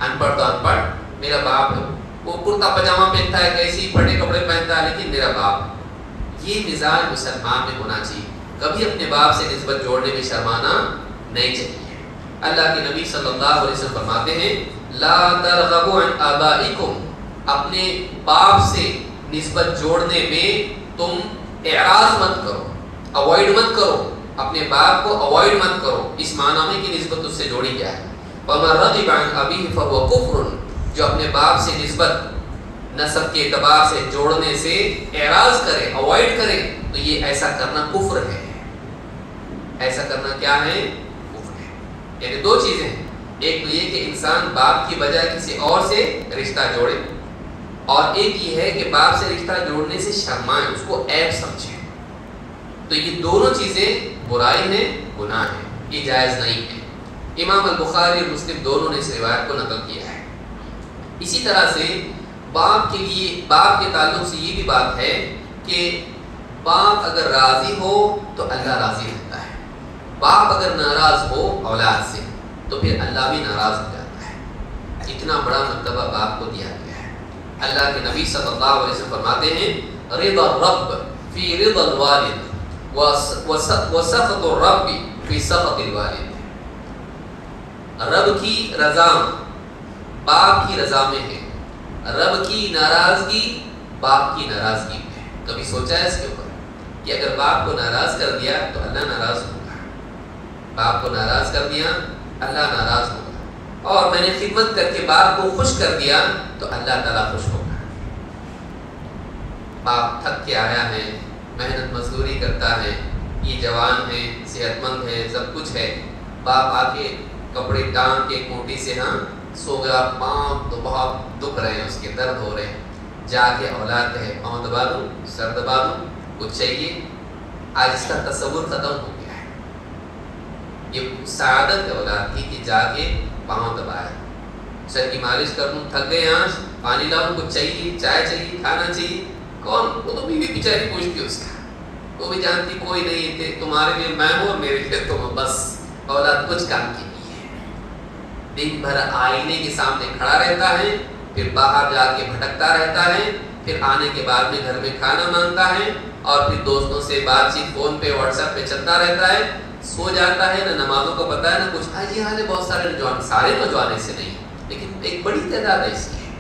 ان پڑھ تو ان پڑھ میرا باپ ہے، وہ کرتا پاجامہ پہنتا ہے، کیسی پھٹے کپڑے پہنتا ہے، لیکن میرا باپ ہے۔ یہ مزاج مسلمان میں ہونا چاہیے. کبھی اپنے باپ سے نسبت جوڑنے میں شرمانا نہیں چاہیے. اللہ کے نبی صلی اللہ علیہ وسلم فرماتے ہیں لا ترغبوا عن آبائکم، اپنے باپ سے نسبت جوڑنے میں تم اعراض مت کرو، اوائڈ مت کرو، اپنے باپ کو اوائڈ مت کرو. اس معنی میں کہ نسبت اس سے جوڑی کیا ہے. وَمَن رَغِبَ عَنْ أَبِيهِ فَهُوَ كُفْرٌ، جو اپنے باپ سے نسبت نسب کے اعتبار سے جوڑنے سے اعراض کرے، اوائڈ کرے، تو یہ ایسا کرنا کفر ہے. ایسا کرنا کیا ہے؟ کفر ہے. یعنی دو چیزیں ہیں، ایک تو یہ کہ انسان باپ کی بجائے کسی اور سے رشتہ جوڑے، اور ایک یہ ہے کہ باپ سے رشتہ جوڑنے سے شرمائیں، اس کو عیب سمجھیں. تو یہ دونوں چیزیں برائی ہیں، گناہ ہیں، یہ جائز نہیں ہے. امام البخاری اور مسلم دونوں نے اس روایت کو نقل کیا ہے. اسی طرح سے باپ کے لیے، باپ کے تعلق سے یہ بھی بات ہے کہ باپ اگر راضی ہو تو اللہ راضی رہتا ہے. باپ اگر ناراض ہو اولاد سے تو پھر اللہ بھی ناراض ہو جاتا ہے. اتنا بڑا مرتبہ باپ کو دیا گیا ہے. اللہ کے نبی صلی اللہ علیہ وسلم فرماتے ہیں رضا الرب فی رضا الوالد وسخط الرب فی سخط الوالد. رب کی رضا باپ کی رضا میں ہے، رب کی ناراضگی باپ کی ناراضگی میں ہے. کبھی سوچا ہے اس کے اوپر کہ اگر باپ کو ناراض کر دیا تو اللہ ناراض ہوگا، باپ کو ناراض کر دیا اللہ ناراض ہوگا، اور میں نے خدمت کر کے باپ کو خوش کر دیا تو اللہ تعالیٰ خوش ہوگا. باپ تھک کے آیا ہے، محنت مزدوری کرتا ہے، یہ جوان ہے، صحت مند ہے، سب کچھ ہے، باپ آ کے کپڑے ٹانگ کے کوٹی سے سو گیا، پاؤں تو بہت دکھ رہے ہیں، اس کے درد ہو رہے ہیں. جا کے اولاد کہے پاؤں دبا دوں، سر دبا دوں، کچھ چاہیے. آج اس کا تصور ختم ہو گیا ہے. یہ سعادت ہے اولاد کی کہ جا کے پاؤں دبائے، سر کی مالش کر دوں، تھک گئے آج، پانی لاؤں، کچھ چاہیے، چائے چاہیے، کھانا چاہیے. کون؟ وہ تو بیوی بیچاری پوچھتی اس کا، وہ بھی جانتی کوئی نہیں تھے، تمہارے لیے میں ہوں اور میرے لیے تم. بس اولاد کچھ کام کی نہیں ہے. دن بھر آئینے کے سامنے کھڑا رہتا ہے، پھر باہر جا کے بھٹکتا رہتا ہے، پھر آنے کے بعد میں گھر میں کھانا مانگتا ہے، اور پھر دوستوں سے بات چیت فون پہ واٹس ایپ پہ چلتا رہتا ہے. سو جاتا ہے، نہ نمازوں کا پتہ ہے نہ کچھ. آج یہ حال ہے بہت سارے نوجوان، سارے نوجوان ایسے نہیں لیکن ایک بڑی تعداد ایسی ہے.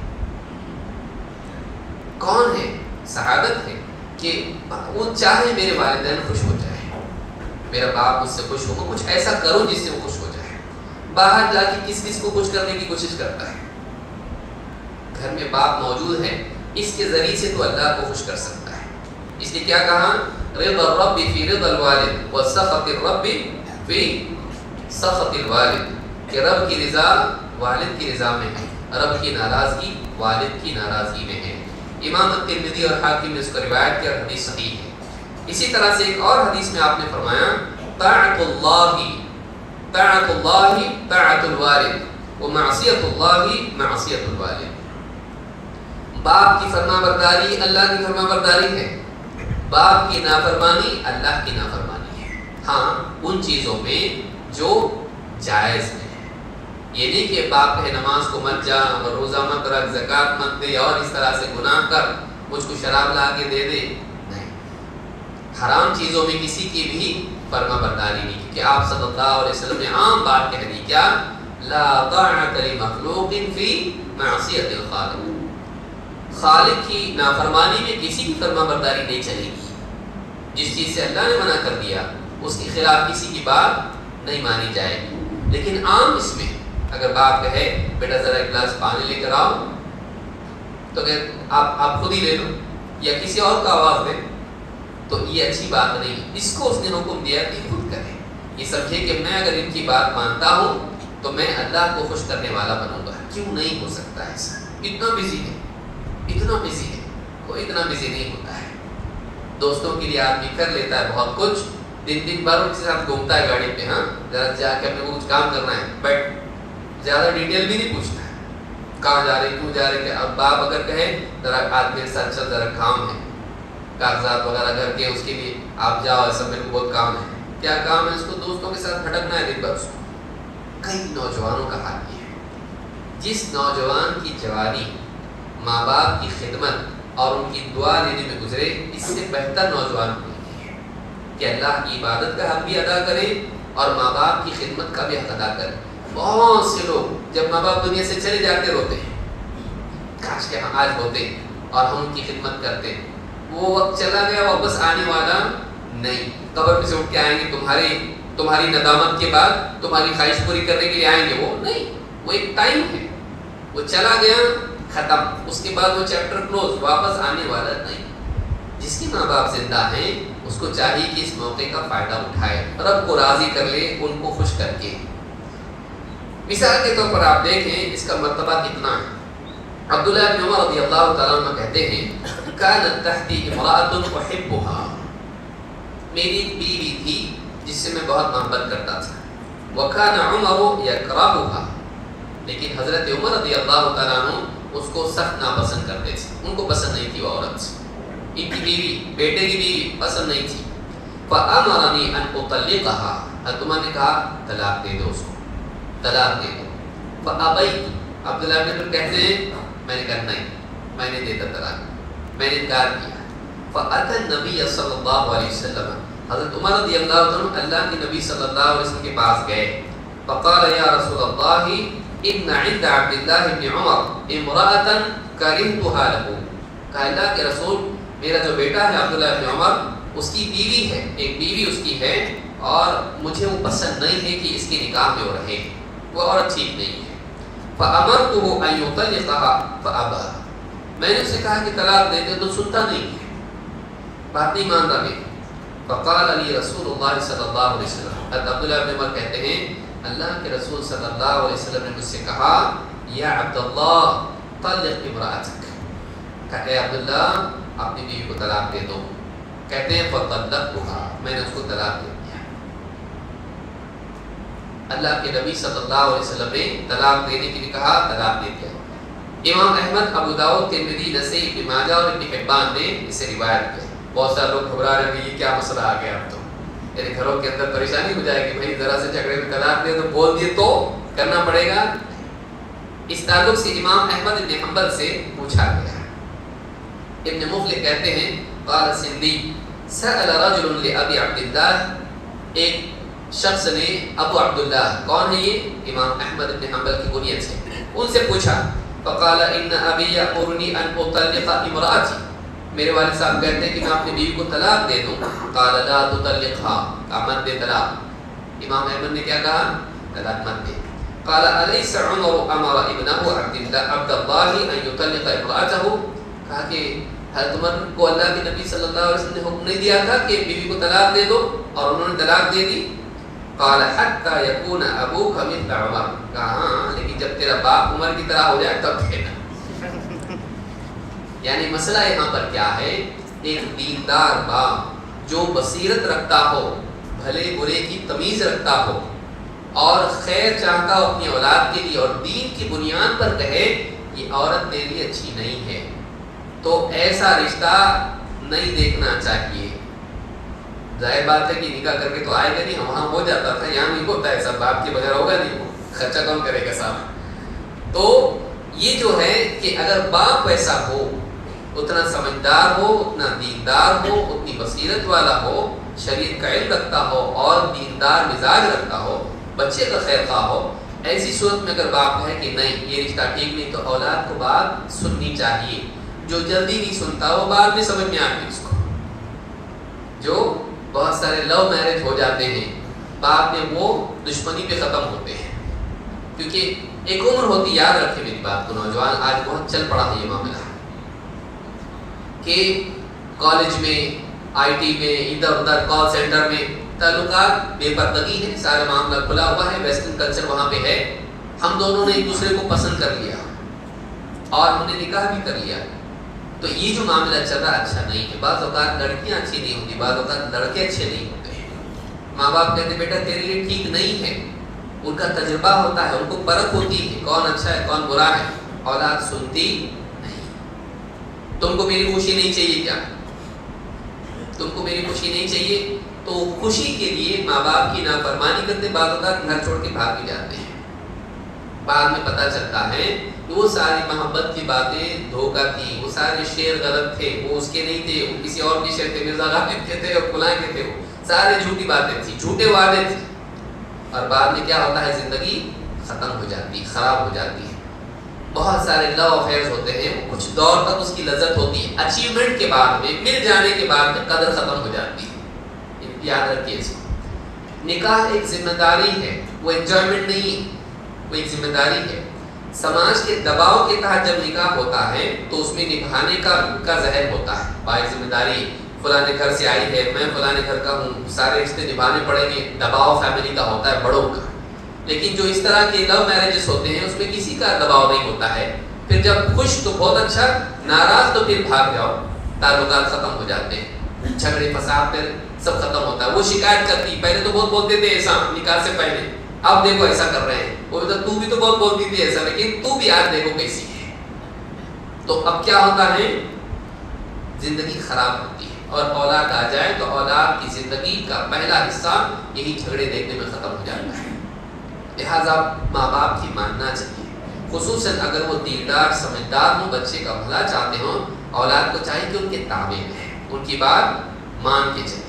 کون ہے؟ سعادت ہے کہ وہ چاہے میرے والدین خوش ہو جائے، میرا باپ مجھ سے خوش ہو، کچھ ایسا کروں جس سے وہ خوش ہو جائے. باہر جا کے کس کس کو خوش کرنے کی کوشش کرتا ہے. گھر میں باپ موجود ہے، اس کے ذریعے سے تو اللہ کو خوش کر سکتا ہے. اس لیے کیا کہا رضا الرب فی رضا الوالد وسخط الرب فی سخط الوالد، کہ رب کی رضا والد کی رضا میں ہے، رب کی ناراضگی والد کی ناراضگی میں ہے. امام ترمذی اور حاکم نے اس کو روایت کیا، حدیث صحیح ہے. اسی طرح سے ایک اور حدیث میں آپ نے فرمایا طاعت اللہ طاعت الوالد ومعصیت اللہ معصیت الوالد. باپ کی فرما برداری اللہ کی فرما برداری ہے، باپ کی نافرمانی اللہ کی نافرمانی ہے. ہاں ان چیزوں میں جو جائز ہے. یہ نہیں کہ باپ کہے نماز کو مت جا اور روزہ مت رکھ، زکوٰۃ مت دے، اور اس طرح سے گناہ کر، مجھ کو شراب لا کے دے دے. نہیں، حرام چیزوں میں کسی کی بھی فرما برداری نہیں، کیونکہ آپ صلی اللہ علیہ وسلم نے عام بات کہہ دی کیا لا طاعت لمخلوق فی معصیت الخالق. خالق کی نافرمانی میں کسی کی فرما برداری نہیں چلے گی. جس چیز سے اللہ نے منع کر دیا اس کے خلاف کسی کی بات نہیں مانی جائے گی. لیکن عام اس میں اگر باپ کہے بیٹا ذرا ایک گلاس پانی لے کر آؤ، تو کہ آپ خود ہی لے لو یا کسی اور کا آواز دے، تو یہ اچھی بات نہیں. اس کو اس نے حکم دیا کہ خود کرے. یہ سمجھے کہ میں اگر ان کی بات مانتا ہوں تو میں اللہ کو خوش کرنے والا بنوں گا. کیوں نہیں ہو سکتا ایسا؟ اتنا بزی ہے، اتنا بزی ہے، کوئی اتنا بزی نہیں ہوتا ہے. دوستوں کے لیے آدمی کر لیتا ہے بہت کچھ، دن بھر ان کے ساتھ گھومتا ہے گاڑی پہ، ہاں ذرا جا کے اپنے کو کچھ کام کرنا ہے، بٹ زیادہ ڈیٹیل بھی نہیں پوچھتا ہے کہاں جا رہے کیوں جا رہے. اب باپ اگر کہے ذرا آدمی کے ساتھ چل، ذرا کام ہے، کاغذات وغیرہ کر کے اس کے لیے آپ جاؤ، ایسا میرے کو بہت کام ہے. کیا کام ہے؟ اس کو دوستوں کے ساتھ بھٹکنا ہے دن بھر. اس کو کئی نوجوانوں کا حال یہ ہے. جس نوجوان کی جوانی ماں باپ کی خدمت اور ان کی دعا لینے میں گزرے، اس سے بہتر نوجوان کوئی کہ اللہ کی عبادت کا حق بھی ادا کرے اور ماں باپ کی خدمت کا بھی حق ادا کرے۔ بہت سے لوگ جب ماں باپ دنیا سے چلے جاتے روتے ہیں، کاش کہ ہم آج ہوتے اور ہم ان کی خدمت کرتے۔ وہ وقت چلا گیا، واپس آنے والا نہیں۔ قبر میں سے اٹھ کے آئیں گے تمہاری ندامت کے بعد تمہاری خواہش پوری کرنے کے لیے آئیں گے، وہ نہیں، وہ ایک ٹائم ہے، وہ چلا گیا، ختم، اس کے بعد وہ چیپٹر کلوز، واپس آنے والا نہیں۔ جس کے ماں باپ زندہ ہیں اس کو چاہیے کہ اس موقع کا فائدہ اٹھائے، رب کو راضی کر لے، ان کو خوش کر کے۔ مثال کے طور پر آپ دیکھیں اس کا مرتبہ کتنا ہے۔ عبداللہ بن عمر رضی اللہ تعالیٰ عنہ کہتے ہیں کانت تحتی امرأۃ احبها، میری بیوی تھی جس سے میں بہت محبت کرتا تھا، وکان عمر یکرہها، لیکن حضرت عمر رضی اللہ تعالیٰ عنہ اس کو سخت ناپسند کرتے تھے، ان کو پسند نہیں تھی وہ عورت، ان کی بیوی، بیٹے کی بیوی پسند نہیں تھی۔ فامرنی ان اطلقها، حضرت عمر نے کہا طلاق دے دو اس کو، طلاق دے دو۔ فابیت، عبداللہ بن عمر کہتے ہیں میں نے کہا نہیں، میں نے دیتا طلاق، میں نے انکار کیا۔ فأتى النبي صلی اللہ علیہ وسلم، حضرت عمر رضی اللہ عنہ اللہ کے نبی صلی اللہ علیہ وسلم کے پاس گئے۔ فقال یا رسول اللہ ان عند عبد اللہ بن عمر امرأة کرہتها له، کہا اللہ کے رسول میرا جو بیٹا ہے عبداللہ بن عمر، اس کی بیوی ہے، ایک بیوی اس کی ہے، اور مجھے وہ پسند نہیں ہے کہ اس کے نکاح میں وہ رہے، وہ عورت ٹھیک نہیں ہے۔ فأمرته أن يطلقها فأبى، میں نے اسے کہا کہ طلاق دے دے تو سنتا نہیں ہے، بات نہیں مان رہا ہے۔ فقال علی رسول اللہ صلی اللہ علیہ وسلم، حضرت عبداللہ بن عمر کہتے ہیں اللہ کے رسول صلی اللہ علیہ وسلم نے مجھ سے کہا یا عبداللہ طلق امرأتک، کہا اے عبداللہ اپنی بیوی کو طلاق دے دو۔ کہتے ہیں فطلقتها، میں نے اس کو طلاق دے دیا۔ اللہ کے نبی صلی اللہ علیہ وسلم نے طلاق دینے کے لیے کہا، طلاق دے دیا۔ امام احمد، ابو داؤد، ترمذی، نسائی، ابن ماجہ اور ابن حبان نے اسے روایت کیا۔ بہت سارے لوگ گھبرا رہے ہیں کہ یہ کیا مسئلہ آ گیا، اب تو میرے گھروں کے اندر پریشانی ہو جائے گی، بھائی ذرا سے جھگڑے میں طلاق دے تو بول دیے تو کرنا پڑے گا۔ اس تعلق سے امام احمد ابن حنبل سے پوچھا گیا۔ ابن مفلح کہتے ہیں قال سندی سأل رجل لأبی عبداللہ، ایک شخص نے ابو عبداللہ، کون ہے یہ؟ امام احمد ابن حنبل کی کنیت سے، ان سے پوچھا فقال ان ابی یأمرنی ان اطلق امرأتی، میرے والد صاحب کہتے ہیں کہ میں اپنی بیوی کو طلاق دے دوں۔ قال لا تطلقها، کہا مت دے طلاق۔ امام احمد نے کیا کہا؟ طلاق مت دے۔ قال الیس عمر امر ابنہ عبد اللہ ان یطلق امرأته، کہا کہ حضرت عمر کو اللہ کے نبی صلی اللہ علیہ وسلم نے حکم نہیں دیا تھا کہ بیوی کو طلاق دے دو، اور انہوں نے طلاق دے دی۔ قال حتى يكون ابوك مثل عمر، کہا لیکن جب تیرا باپ عمر کی طرح ہو جائے تب کہنا۔ یعنی مسئلہ یہاں پر کیا ہے؟ ایک دیندار باپ جو بصیرت رکھتا ہو، بھلے برے کی تمیز رکھتا ہو، اور خیر چاہتا ہو اپنی اولاد کے لیے، اور دین کی بنیاد پر کہے یہ عورت میرے لیے اچھی نہیں ہے، تو ایسا رشتہ نہیں دیکھنا چاہیے۔ ظاہر بات ہے کہ نکاح کر کے تو آئے گا نہیں، وہاں ہو جاتا تھا، یہاں نہیں ہوتا ہے، سب باپ کے بغیر ہوگا نہیں، وہ خرچہ کون کرے گا صاحب۔ تو یہ جو ہے کہ اگر باپ ایسا ہو، اتنا سمجھدار ہو، اتنا دیندار ہو، اتنی بصیرت والا ہو، شریعت کا علم رکھتا ہو اور دیندار مزاج رکھتا ہو، بچے کا خیر خواہ ہو، ایسی صورت میں اگر باپ کہے کہ نہیں یہ رشتہ ٹھیک نہیں، تو اولاد کو بات سننی چاہیے۔ جو جلدی نہیں سنتا وہ بعد میں سمجھ میں آتی اس کو۔ جو بہت سارے لو میرج ہو جاتے ہیں، بعد میں وہ دشمنی پہ ختم ہوتے ہیں، کیونکہ ایک عمر ہوتی، یاد رکھیں میری بات کو نوجوان، آج بہت چل پڑا ہے یہ معاملہ کہ کالج میں، آئی ٹی میں، ادھر ادھر کال سینٹر میں تعلقات بے پردگی ہے، سارا معاملہ کھلا ہوا ہے، ویسٹرن کلچر وہاں پہ ہے، ہم دونوں نے ایک دوسرے کو پسند کر لیا اور ہم نے نکاح بھی کر لیا، تو یہ جو معاملہ چل رہا اچھا نہیں ہے۔ بعض اوقات لڑکیاں اچھی نہیں ہوتی، بعض اوقات لڑکے اچھے نہیں ہوتے ہیں، ماں باپ کہتے ہیں بیٹا تیرے لیے ٹھیک نہیں ہے، ان کا تجربہ ہوتا ہے، ان کو پرکھ ہوتی ہے کون اچھا ہے کون برا ہے، اولاد سنتی نہیں۔ تم کو میری خوشی نہیں چاہیے کیا؟ تم کو میری خوشی نہیں چاہیے، تو خوشی کے لیے ماں باپ کی نافرمانی کرتے، بعض اوقات گھر چھوڑ کے بھاگ بھی جاتے ہیں۔ بعد میں پتہ چلتا ہے کہ وہ ساری محبت کی باتیں دھوکہ تھی، وہ سارے شعر غلط تھے، وہ اس کے نہیں تھے، وہ کسی اور کے شعر تھے، مرزا غالب کے تھے اور فلاں کے تھے، وہ سارے جھوٹی باتیں تھیں، جھوٹے وعدے تھے، اور بعد میں کیا ہوتا ہے، زندگی ختم ہو جاتی ہے، خراب ہو جاتی ہے۔ بہت سارے لو افیئرز ہوتے ہیں، کچھ دور تک اس کی لذت ہوتی ہے، اچیومنٹ کے بعد میں، مل جانے کے بعد میں قدر ختم ہو جاتی ہے۔ یاد رکھیے اس کو، نکاح ایک ذمہ داری ہے، وہ انجوائمنٹ نہیں ہے، وہ ایک ذمہ داری ہے۔ سماج کے دباؤ کے تحت جب نکاح ہوتا ہے تو اس میں نبھانے کا ذہن ہوتا ہے، بائی ذمہ داری، فلاں گھر سے آئی ہے، میں فلاں گھر کا ہوں، سارے رشتے نبھانے پڑیں گے، دباؤ فیملی کا ہوتا ہے، بڑوں کا۔ لیکن جو اس طرح کے لو میرجز ہوتے ہیں اس میں کسی کا دباؤ نہیں ہوتا ہے، پھر جب خوش تو بہت اچھا، ناراض تو پھر بھاگ جاؤ، تعلقات ختم ہو جاتے ہیں، جھگڑے فساد پھر سب ختم ہوتا ہے۔ وہ شکایت کرتی، پہلے تو بہت بولتے تھے ایسا نکاح سے پہلے، اب دیکھو ایسا کر رہے ہیں، وہ تو بھی تو بہت بولتی تھی ایسا، لیکن تو بھی آج دیکھو کیسی ہے۔ تو اب کیا ہوتا ہے، زندگی خراب ہوتی ہے، اور اولاد آ جائے تو اولاد کی زندگی کا پہلا حصہ یہی جھگڑے دیکھنے میں ختم ہو جاتا ہے۔ لہٰذا ماں باپ کی ماننا چاہیے، خصوصاً اگر وہ دیندار سمجھدار ہوں، بچے کا بھلا چاہتے ہوں، اولاد کو چاہیے کہ ان کے تابع رہیں، ان کی بات مان کے چلیں۔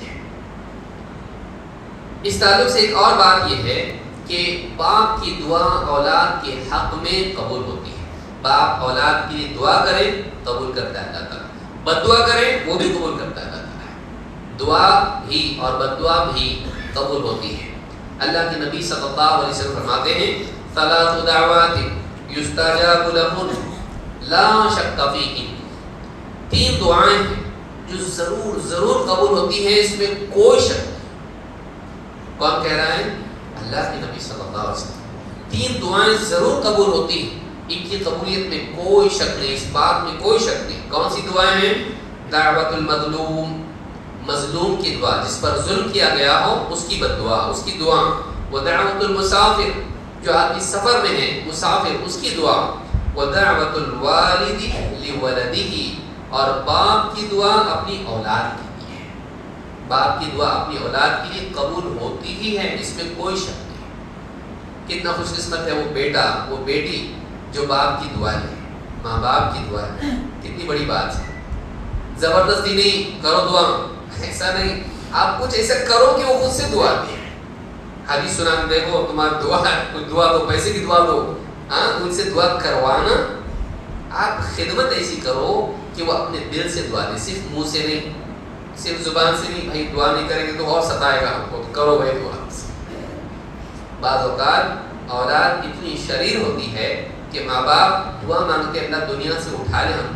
اس تعلق سے ایک اور بات یہ ہے کہ باپ کی دعا اولاد کے حق میں قبول ہوتی ہے۔ باپ اولاد کے لیے دعا کرے، قبول کرتا ہے اللہ تعالیٰ، بد دعا کرے وہ بھی قبول کرتا ہے اللہ تعالیٰ، دعا بھی اور بد دعا بھی قبول ہوتی ہے۔ اللہ کے نبی صلی اللہ علیہ وسلم فرماتے ہیں، ثلاث دعوات یستجاب لہن لا شک فیہن، تین دعائیں ہیں جو ضرور قبول ہوتی ہیں، اس میں کوئی شک نہیں۔ کون کہہ رہا ہے؟ اللہ کے نبی صلی اللہ علیہ وسلم۔ تین دعائیں ضرور قبول ہوتی ہیں، ان کی قبولیت میں کوئی شک نہیں، اس بات میں کوئی شک نہیں۔ کون سی دعائیں ہیں؟ دعوت المظلوم، مظلوم کی دعا، جس پر ظلم کیا گیا ہو اس کی بد دعا، اس کی دعا۔ ودعوت المسافر، جو آدمی سفر میں ہے، مسافر، اس کی دعا۔ ودعوت الوالد لولدہ، اور باپ کی دعا اپنی اولاد کے لیے، باپ کی دعا اپنی اولاد کے لیے قبول ہوتی ہی ہے، اس میں کوئی شک نہیں۔ کتنا خوش قسمت ہے وہ بیٹا، وہ بیٹی جو باپ کی دعا ہے، ماں باپ کی دعا ہے، کتنی بڑی بات ہے۔ زبردستی نہیں کرو دعا، ایسا نہیں، آپ کچھ ایسا کرو کہ وہ خود سے دعا دے۔ حدیث سنا کے دیکھو، تمہاری دعا ہے، کوئی دعا دو، پیسے کی دعا دو، ان سے دعا کروانا، آپ خدمت ایسی کرو کہ وہ اپنے دل سے دعا دے، صرف منہ سے نہیں، صرف زبان سے نہیں، بھائی دعا نہیں کریں گے تو اور ستائے گا ہم کو، تو کرو بھائی دعا۔ بعض اوقات اولاد اتنی شریر ہوتی ہے کہ ماں باپ دعا مانگتے اللہ دنیا سے اٹھا لے ہم،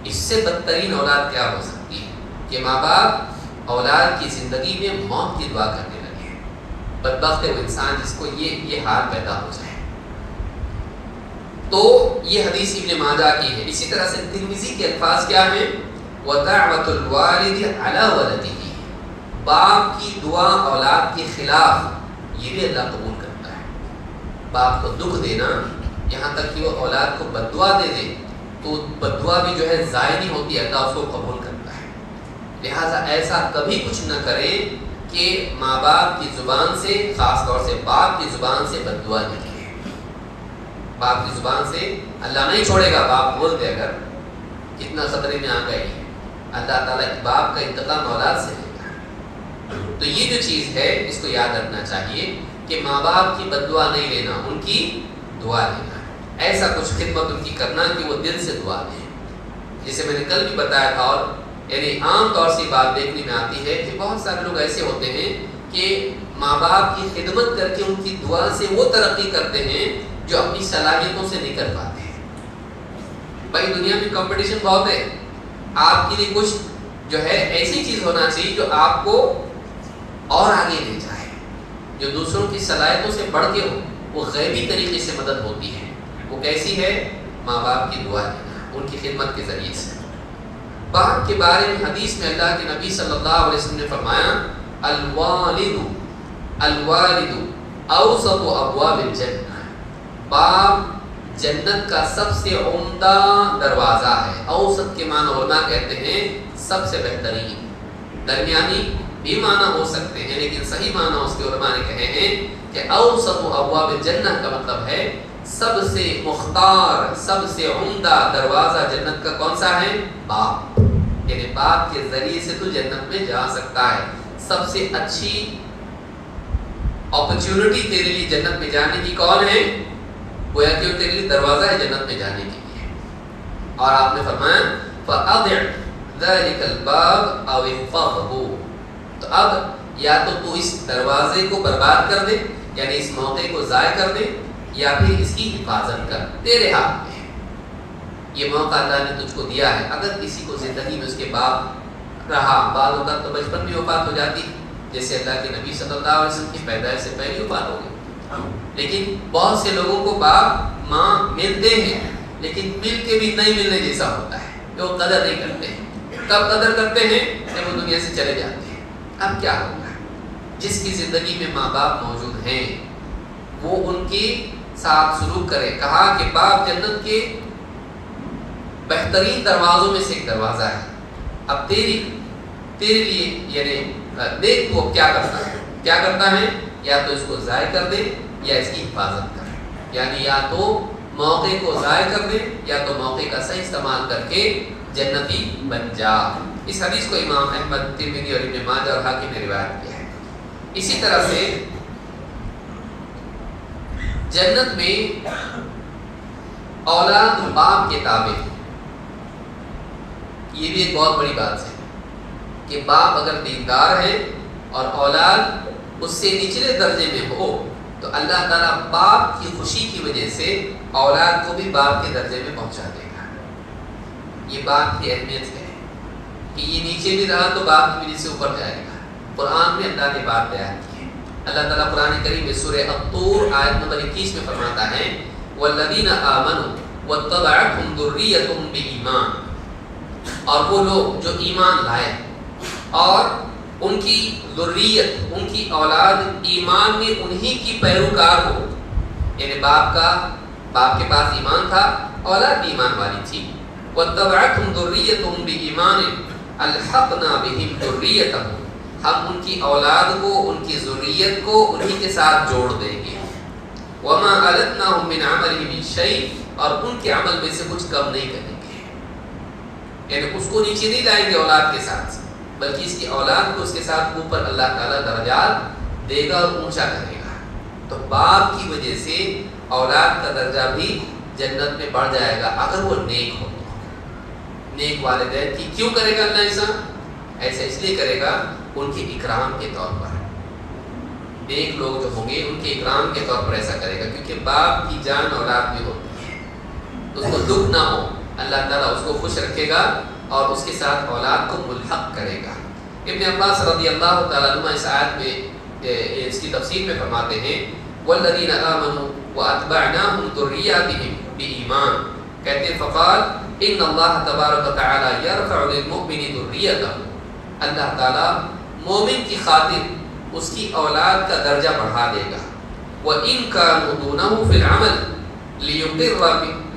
اس سے بدترین اولاد کیا ہو سکتی ہے کہ ماں باپ اولاد کی زندگی میں موت کی دعا کرنے لگے ہیں۔ بدبخت ہے وہ انسان جس کو یہ حال پیدا ہو جائے۔ تو یہ حدیث ابن ماجہ کی ہے۔ اسی طرح سے ترمذی کے الفاظ کیا ہیں؟ وَدَعْوَةُ الْوَالِدِ عَلَى وَلَدِهِ، باپ کی دعا اولاد کے خلاف، یہ بھی اللہ قبول کرتا ہے۔ باپ کو دکھ دینا، یہاں تک کہ وہ اولاد کو بد دعا دے دے تو بد دعا بھی جو ہے ضائع نہیں ہوتی، اللہ اس کو قبول کرتا ہے۔ لہٰذا ایسا کبھی کچھ نہ کریں کہ ماں باپ کی زبان سے، خاص طور سے باپ کی زبان سے بد دعا نکلے۔ باپ کی زبان سے اللہ نہیں چھوڑے گا، باپ بولتے اگر کتنا خطرے میں آ گئی، اللہ تعالیٰ باپ کا انتقام اولاد سے لے گا۔ تو یہ جو چیز ہے اس کو یاد رکھنا چاہیے کہ ماں باپ کی بد دعا نہیں لینا، ان کی دعا لینا، ایسا کچھ خدمت ان کی کرنا کہ وہ دل سے دعا دیں۔ جسے میں نے کل بھی بتایا تھا، اور یعنی عام طور سے بات دیکھنے میں آتی ہے کہ بہت سارے لوگ ایسے ہوتے ہیں کہ ماں باپ کی خدمت کر کے ان کی دعا سے وہ ترقی کرتے ہیں جو اپنی صلاحیتوں سے نہیں کر پاتے ہیں۔ بھائی دنیا میں کمپٹیشن بہت ہے، آپ کے لیے کچھ جو ہے ایسی چیز ہونا چاہیے جو آپ کو اور آگے لے جائے، جو دوسروں کی صلاحیتوں سے بڑھ کے ہو، وہ غیبی طریقے سے مدد ہوتی ہے۔ وہ کیسی ہے؟ ماں باپ کی دعا لینا، ان کی خدمت کے ذریعے سے۔ باپ کے بارے میں حدیث میں اللہ کے نبی صلی اللہ علیہ وسلم نے فرمایا، الوالد اوسط ابواب الجنہ، باپ جنت کا سب سے عمدہ دروازہ ہے۔ اوسط کے معنی علماء کہتے ہیں سب سے بہترین، درمیانی بھی معنی ہو سکتے ہیں، لیکن صحیح معنی اس کے علماء نے کہے ہیں کہ اوسط ابواب الجنہ کا مطلب ہے سب سے مختار، سب سے عمدہ دروازہ جنت کا کون سا ہے؟ باپ، یعنی باپ کے ذریعے سے تو جنت میں جا سکتا ہے۔ سب سے اچھی اپرچونٹی تیرے لیے جنت میں جانے کی کون ہے؟ گویا کہ وہ تیرے لیے دروازہ ہے جنت میں جانے کے لیے۔ اور آپ نے فرمایا فَأَضِعْ ذَلِكَ الْبَابَ أَوْ احْفَظْهُ، تو اب یا تو اس دروازے کو برباد کر دے، یعنی اس موقع کو ضائع کر دے، یا پھر اس کی حفاظت کر، تیرے ہاتھ میں ہے۔ یہ موقع اللہ نے تجھ کو دیا ہے۔ اگر کسی کو زندگی میں اس کے باپ رہا، بعض اوقات تو بچپن میں وفات ہو جاتی، جیسے اللہ کے نبی صلی اللہ علیہ وسلم کی پیدائش سے پہلے وفات ہو گئی، لیکن بہت سے لوگوں کو باپ ماں ملتے ہیں، لیکن مل کے بھی نہیں ملنے جیسا ہوتا ہے، وہ قدر نہیں کرتے ہیں۔ کب قدر کرتے ہیں؟ جب وہ دنیا سے چلے جاتے ہیں۔ اب کیا ہوگا؟ جس کی زندگی میں ماں باپ موجود ہیں وہ ان کے ساتھ سلوک کرے۔ کہا کہ باپ جنت کے بہترین دروازوں میں سے ایک دروازہ ہے۔ اب تیرے لیے یعنی دیکھ تو اب کیا کرتا ہے، یا تو اس کو ضائع کر دے یا اس کی حفاظت کر، یعنی یا تو موقع کو ضائع کر دے یا تو موقع کا صحیح استعمال کر کے جنتی بن جا۔ اس حدیث کو امام احمد، ترمذی اور ابن ماجہ اور حاکم نے روایت کیا ہے۔ اسی طرح سے جنت میں اولاد باپ کے تابع، یہ بھی ایک بہت بڑی بات ہے کہ باپ اگر دیندار ہے اور اولاد اس سے نچلے درجے میں ہو تو اللہ تعالیٰ باپ کی خوشی کی وجہ سے اولاد کو بھی باپ کے درجے میں پہنچا دے گا۔ یہ باپ کی اہمیت ہے کہ یہ نیچے بھی رہا تو باپ کی وجہ سے اوپر جائے گا۔ قرآن میں اللہ نے بات بیان کی ہے۔ اللہ تعالیٰ قرآن کریم میں سورہ الطور آیت نمبر 21 میں فرماتا ہے وَالَّذِينَ آمَنُوا وَاتَّبَعَتْهُمْ ذُرِّيَّتُهُمْ بِإِيمَانٍ، اور وہ لوگ جو ایمان لائے اور ان کی ذریت، ان کی اولاد ایمان میں انہی کی پیروکار ہو، یعنی باپ کے پاس ایمان تھا، اولاد بھی ایمان والی تھی۔ وَاتَّبَعَتْهُمْ ذُرِّيَّتُهُمْ بِإِيمَانٍ أَلْحَقْنَا بِهِمْ ذُرِّيَّتَهُمْ، ہم ان کی اولاد کو، ان کی ذریت کو انہی کے ساتھ جوڑ دیں گے۔ وَمَا أَلَتْنَاهُمْ مِنْ عَمَلِهِمْ مِنْ شَيْءٍ، اور ان کے عمل میں سے کچھ کم نہیں کریں گے، یعنی اس کو نیچے نہیں لائیں گے اولاد کے ساتھ، بلکہ اس کی اولاد کو اس کے ساتھ اوپر اللہ تعالیٰ درجات دے گا اور اونچا کرے گا۔ تو باپ کی وجہ سے اولاد کا درجہ بھی جنت میں بڑھ جائے گا اگر وہ نیک ہو تو۔ نیک والدین کی کیوں کرے گا اللہ ایسا اس لیے کرے گا ان کے اکرام کے طور پر۔ نیک لوگ جو ہوں گے ان کے اکرام کے طور پر ایسا کرے گا، کیونکہ باپ کی جان اولاد میں ہوتی ہے، اس کو دکھ نہ ہو، اللہ تعالیٰ اس کو خوش رکھے گا اور اس کے ساتھ اولاد کو ملحق کرے گا۔ ابن عباس رضی اللہ تعالیٰ عنہ اس آیت میں اس کی تفسیر میں فرماتے ہیں والذین آمنوا واتبعناہم ذریاتہم بایمان، کہتے ہیں فقال ان اللہ تبارک وتعالی یرفع للمؤمن ذریتہ، اللہ تعالیٰ مومن کی خاطر اس کی اولاد کا درجہ بڑھا دے گا۔ وَإِن كَانُوا دُونَهُ فِي الْعَمَلِ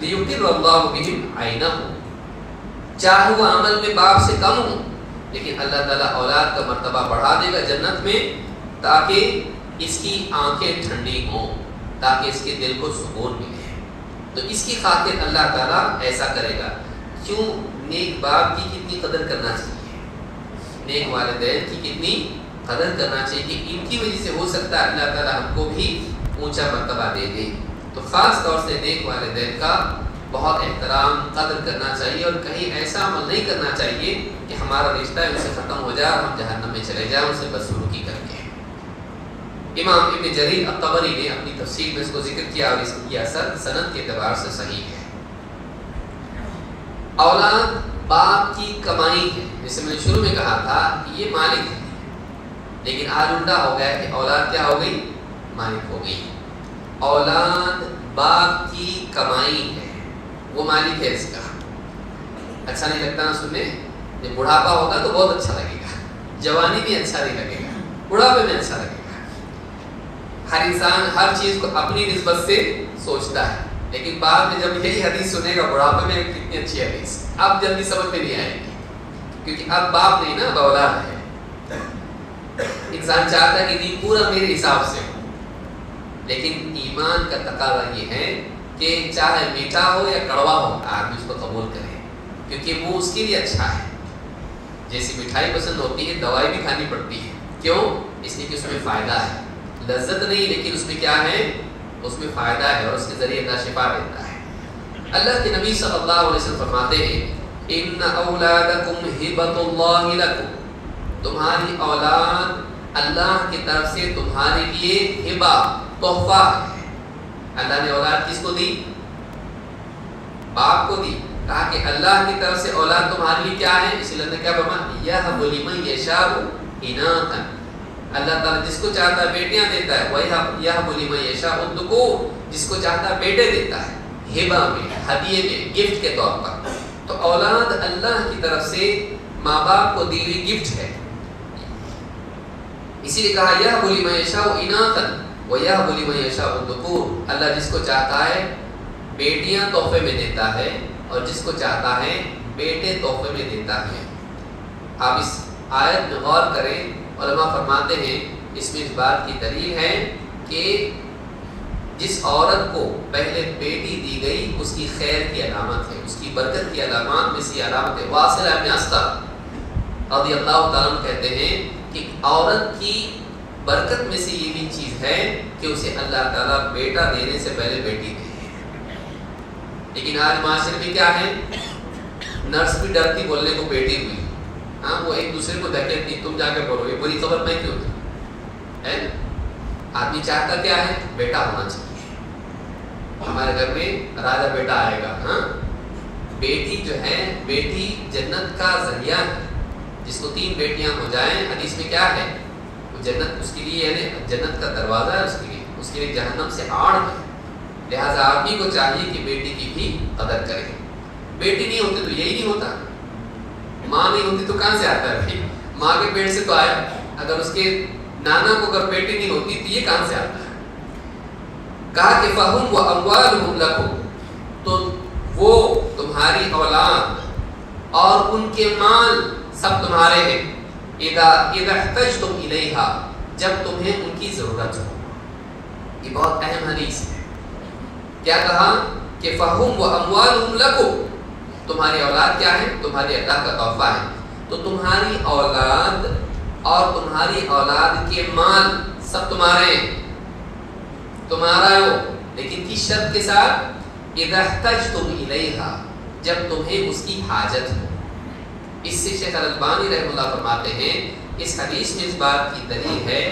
لِيُقِرَّ اللَّهُ بِهِمْ عَيْنَهُ، چاہے وہ عمل میں باپ سے کم ہوں لیکن اللہ تعالیٰ اولاد کا مرتبہ بڑھا دے گا جنت میں، تاکہ اس کی آنکھیں ٹھنڈی ہوں، تاکہ اس کے دل کو سکون ملے۔ تو اس کی خاطر اللہ تعالیٰ ایسا کرے گا۔ کیوں؟ نیک باپ کی کتنی قدر کرنا چاہیے، نیک والدین کی کتنی قدر کرنا چاہیے کہ ان کی وجہ سے ہو سکتا ہے اللہ تعالیٰ ہم کو بھی اونچا مرتبہ دے دے۔ تو خاص طور سے نیک والدین کا بہت احترام، قدر کرنا چاہیے، اور کہیں ایسا عمل نہیں کرنا چاہیے کہ ہمارا رشتہ ان سے ختم ہو جائے اور ہم جہنم میں چلے جائیں ان سے بدسلوکی کر کے۔ امام ابن جریر الطبری نے اپنی تفسیر میں اس کو ذکر کیا اور اس کی اثر سند کے اعتبار سے صحیح ہے۔ اولاد باپ کی کمائی ہے، جیسے میں نے شروع میں کہا تھا کہ یہ مالک ہے، لیکن آج الٹا ہو گیا کہ اولاد کیا ہو گئی؟ مالک ہو گئی۔ اولاد باپ کی کمائی ہے، وہ مالک ہے اس کا۔ اچھا نہیں لگتا نا سننے؟ جب بڑھاپا ہوگا تو بہت اچھا لگے گا، جوانی میں اچھا نہیں لگے گا، بڑھاپے میں اچھا لگے گا۔ ہر انسان ہر چیز کو اپنی نسبت سے سوچتا ہے، لیکن بعد میں جب یہی حدیث سنے گا بڑھاپے میں کتنی اچھی حدیث، اب جلدی سمجھ میں نہیں آئے گی، کیونکہ اب باپ نہیں نا، اب اولاد ہے۔ انسان چاہتا ہے کہ دین پورا میرے حساب سے ہو، لیکن ایمان کا تقاضا یہ ہے کہ چاہے میٹھا ہو یا کڑوا ہو آدمی اس کو قبول کرے، کیونکہ وہ اس کے لیے اچھا ہے۔ جیسی مٹھائی پسند ہوتی ہے دوائی بھی کھانی پڑتی ہے، کیوں؟ اس لیے کہ اس میں فائدہ ہے، لذت نہیں لیکن اس میں کیا ہے، اس میں فائدہ ہے اور اس کے ذریعے اللہ شفا دیتا ہے۔ اللہ کے نبی صلی اللہ علیہ وسلم فرماتے ہیں ان اولادکم ہبۃ اللہ لکم، تمہاری اولاد اللہ کی طرف سے تمہارے لیے ہبہ تحفہ ہے۔ اللہ نے اولاد کس کو دی؟ باپ کو دی، کہا کہ اللہ کی طرف سے اولاد تمہارے لیے کیا ہے، اس لیے اللہ نے کیا فرمایا یہب لمن یشاء اناثا، اللہ تعالیٰ جس کو چاہتا ہے بیٹیاں دیتا ہے، وَيَهَبُ لِمَن يَشَاءُ الذُّكُورَ، جس کو چاہتا ہے بیٹے دیتا ہے، ہبہ میں، ہدیے میں، گفٹ کے طور پر۔ تو اولاد اللہ کی طرف سے ماں باپ کو دی ہوئی گفٹ ہے، اسی لیے کہا یَهَبُ لِمَن يَشَاءُ اناثا وَيَهَبُ لِمَن يَشَاءُ الذُّكُورَ، اللہ جس کو چاہتا ہے بیٹیاں تحفے میں دیتا ہے اور جس کو چاہتا ہے بیٹے تحفے میں دیتا ہے۔ آپ اس آیت میں غور کریں، علماء فرماتے ہیں اس میں اس بات کی دلیل ہے کہ جس عورت کو پہلے بیٹی دی گئی اس کی خیر کی علامت ہے، اس کی برکت کی علامات میں سے علامت ہے۔ واصلہ ابن اسقر رضی اللہ تعالیٰ عنہ کہتے ہیں کہ عورت کی برکت میں سے یہ بھی چیز ہے کہ اسے اللہ تعالیٰ بیٹا دینے سے پہلے بیٹی دے۔ لیکن آج معاشرے میں کیا ہے، نرس بھی ڈرتی بولنے کو بیٹی ہوئی، ہاں وہ ایک دوسرے کو دھکیلتی، تم جا کے بولو یہ بری خبر میں کیوں دوں، ہے نا؟ آدمی چاہتا کیا ہے، بیٹا ہونا چاہیے۔ ہمارے گھر میں راجا بیٹا آئے گا، ہاں بیٹی جو ہے، بیٹی جنت کا ذریعہ ہے، جس کو 3 بیٹیاں ہو جائیں، حدیث میں کیا ہے، وہ جنت اس کے لیے یعنی جنت کا دروازہ ہے، اس کے لیے جہنم سے آڑ ہے۔ لہٰذا آدمی کو چاہیے کہ بیٹی کی بھی قدر کرے۔ بیٹی نہیں ہوتی تو یہی نہیں ہوتا، ماں نہیں ہوتی تو کہاں سے آتا ہے پھر؟ ماں کے پیٹ سے تو آیا، اگر اس کے نانا کو اگر بیٹی نہیں ہوتی تو یہ کہاں سے آتا ہے؟ کہا کہ فَهُمْ وَأَمْوَالُهُمْ لَكُمْ، تو وہ تمہاری اولاد اور ان کے مال سب تمہارے ہیں، اِذَا احْتَجْتُمْ إِلَيْهَا، جب تمہیں ان کی ضرورت ہو۔ یہ بہت اہم حدیث ہے۔ کیا کہا کہ فَهُمْ وَأَمْوَالُهُمْ لَكُمْ، تمہاری اولاد کیا ہے، تمہاری اللہ کا تحفہ ہے۔ تو تمہاری اولاد اور تمہاری اولاد کے مال سب تمہارے ہیں، تمہارا ہو، لیکن کس شرط کے ساتھ، اِذَا احْتَجْتُمْ إِلَيْهَا، جب تمہیں اس کی حاجت ہو۔ اس سے شیخ الالبانی رحمہ اللہ فرماتے ہیں اس حدیث میں اس بات کی دلیل ہے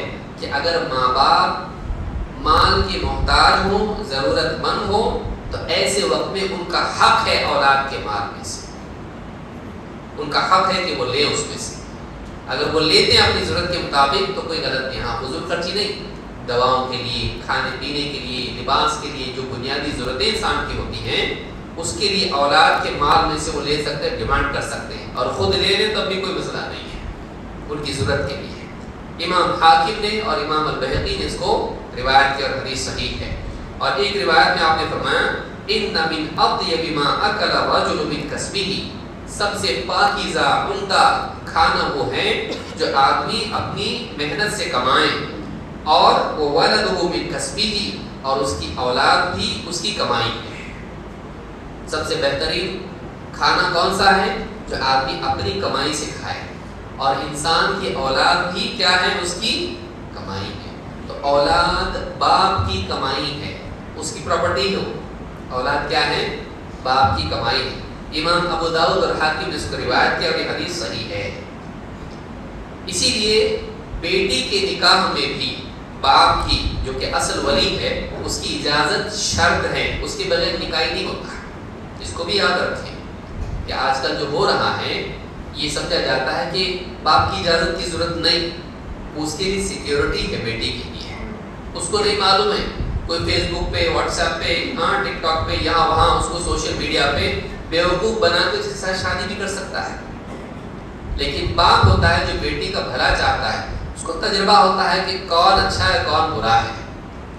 کہ اگر ماں باپ مال کے محتاج ہوں، ضرورت مند ہو، تو ایسے وقت میں ان کا حق ہے اولاد کے مال میں سے، ان کا حق ہے کہ وہ لے اس میں سے۔ اگر وہ لیتے ہیں اپنی ضرورت کے مطابق تو کوئی غلط نہیں، ہاں فضول خرچی نہیں، دواؤں کے لیے، کھانے پینے کے لیے، لباس کے لیے، جو بنیادی ضرورتیں انسان کی ہوتی ہیں اس کے لیے اولاد کے مال میں سے وہ لے سکتے ہیں، ڈیمانڈ کر سکتے ہیں، اور خود لے لیں تب بھی کوئی مسئلہ نہیں ہے، ان کی ضرورت کے لیے۔ امام حاکم نے اور امام البیہقی نے اس کو روایت کی اور حدیث صحیح ہے۔ اور ایک روایت میں آپ نے فرمایا ان من اطیب ما اکل الرجل من کسبہ، سب سے پاکیزہ عمدہ کھانا وہ ہے جو آدمی اپنی محنت سے کمائے، اور وہ ولدہ من کسبہ، اور اس کی اولاد بھی اس کی کمائی ہے۔ سب سے بہترین کھانا کون سا ہے، جو آدمی اپنی کمائی سے کھائے، اور انسان کی اولاد بھی کیا ہے، اس کی کمائی ہے۔ تو اولاد باپ کی کمائی ہے، اس کی پراپرٹی ہو، اولاد کیا ہے، باپ کی کمائی ہے۔ امام ابو داؤد اور حاکم نے اس کو روایت کیا اور یہ حدیث صحیح ہے۔ اسی لیے بیٹی کے نکاح میں بھی باپ کی جو کہ اصل ولی ہے اس کی اجازت شرط ہے، اس کے بغیر نکاح نہیں ہوتا۔ اس کو بھی یاد رکھیں کہ آج کل جو ہو رہا ہے یہ سمجھا جاتا ہے کہ باپ کی اجازت کی ضرورت نہیں، اس کے لیے سیکیورٹی ہے بیٹی کے لیے، اس کو نہیں معلوم ہے، کوئی فیس بک پہ، واٹس ایپ پہ، ہاں ٹک ٹاک پہ، یہاں وہاں اس کو سوشل میڈیا پہ بیوقوف بنا کے اس کے ساتھ شادی بھی کر سکتا ہے۔ لیکن باپ ہوتا ہے جو بیٹی کا بھلا چاہتا ہے، اس کو تجربہ ہوتا ہے کہ کون اچھا ہے کون برا ہے،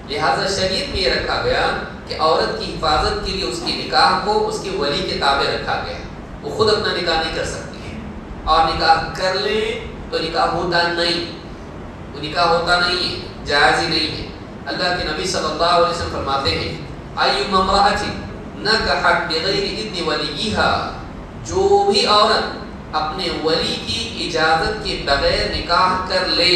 لہٰذا شریعت میں یہ رکھا گیا کہ عورت کی حفاظت کے لیے اس کی نکاح کو اس کے ولی کے تابع رکھا گیا، وہ خود اپنا نکاح نہیں کر سکتی ہے، اور نکاح کر لیں تو نکاح ہوتا نہیں، وہ نکاح ہوتا نہیں ہے، جائز ہی نہیں ہے۔ اللہ کے نبی صلی اللہ علیہ وسلم فرماتے ہیں ایما امرأۃ نکحت بغیر اذن ولیہا، جو بھی عورت اپنے ولی کی اجازت کے بغیر نکاح کر لے،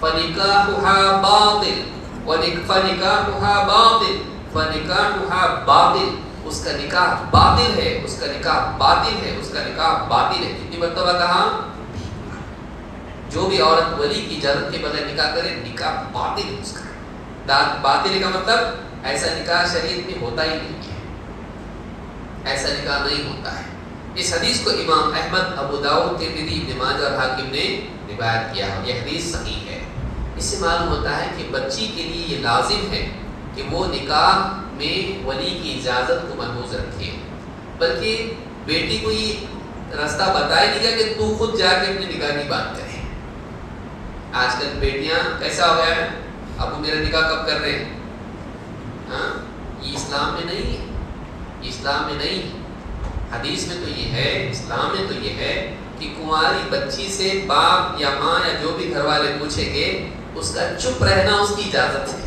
فنکاحها باطل فنکاحها باطل فنکاحها باطل، اس کا نکاح باطل ہے، اس کا نکاح باطل ہے، اس کا نکاح باطل ہے۔ کتنی مرتبہ کہا؟ جو بھی عورت ولی کی اجازت کے بغیر نکاح کرے، نکاح باطل ہے اس کا۔ باطل کا مطلب ایسا نکاح شریعت میں ہوتا ہی نہیں ہے، ایسا نکاح نہیں ہوتا ہے۔ اس حدیث کو امام احمد، ابو داؤد، ترمذی، ابن ماجہ اور حاکم نے روایت کیا ہے۔ یہ حدیث صحیح ہے۔ اس سے معلوم ہوتا ہے کہ بچی کے لیے یہ لازم ہے کہ وہ نکاح میں ولی کی اجازت کو محفوظ رکھے، بلکہ بیٹی کو یہ راستہ بتایا نہیں گیا کہ تو خود جا کے اپنے نکاح کی بات کرے۔ آج کل بیٹیاں کیسا ہو گیا ہے، ابو میرا نکاح کب کر رہے ہیں؟ ہاں، یہ اسلام میں نہیں ہے، یہ اسلام میں نہیں ہے۔ حدیث میں تو یہ ہے، اسلام میں تو یہ ہے کہ کنواری بچی سے باپ یا ماں یا جو بھی گھر والے پوچھیں گے، اس کا چپ رہنا اس کی اجازت ہے۔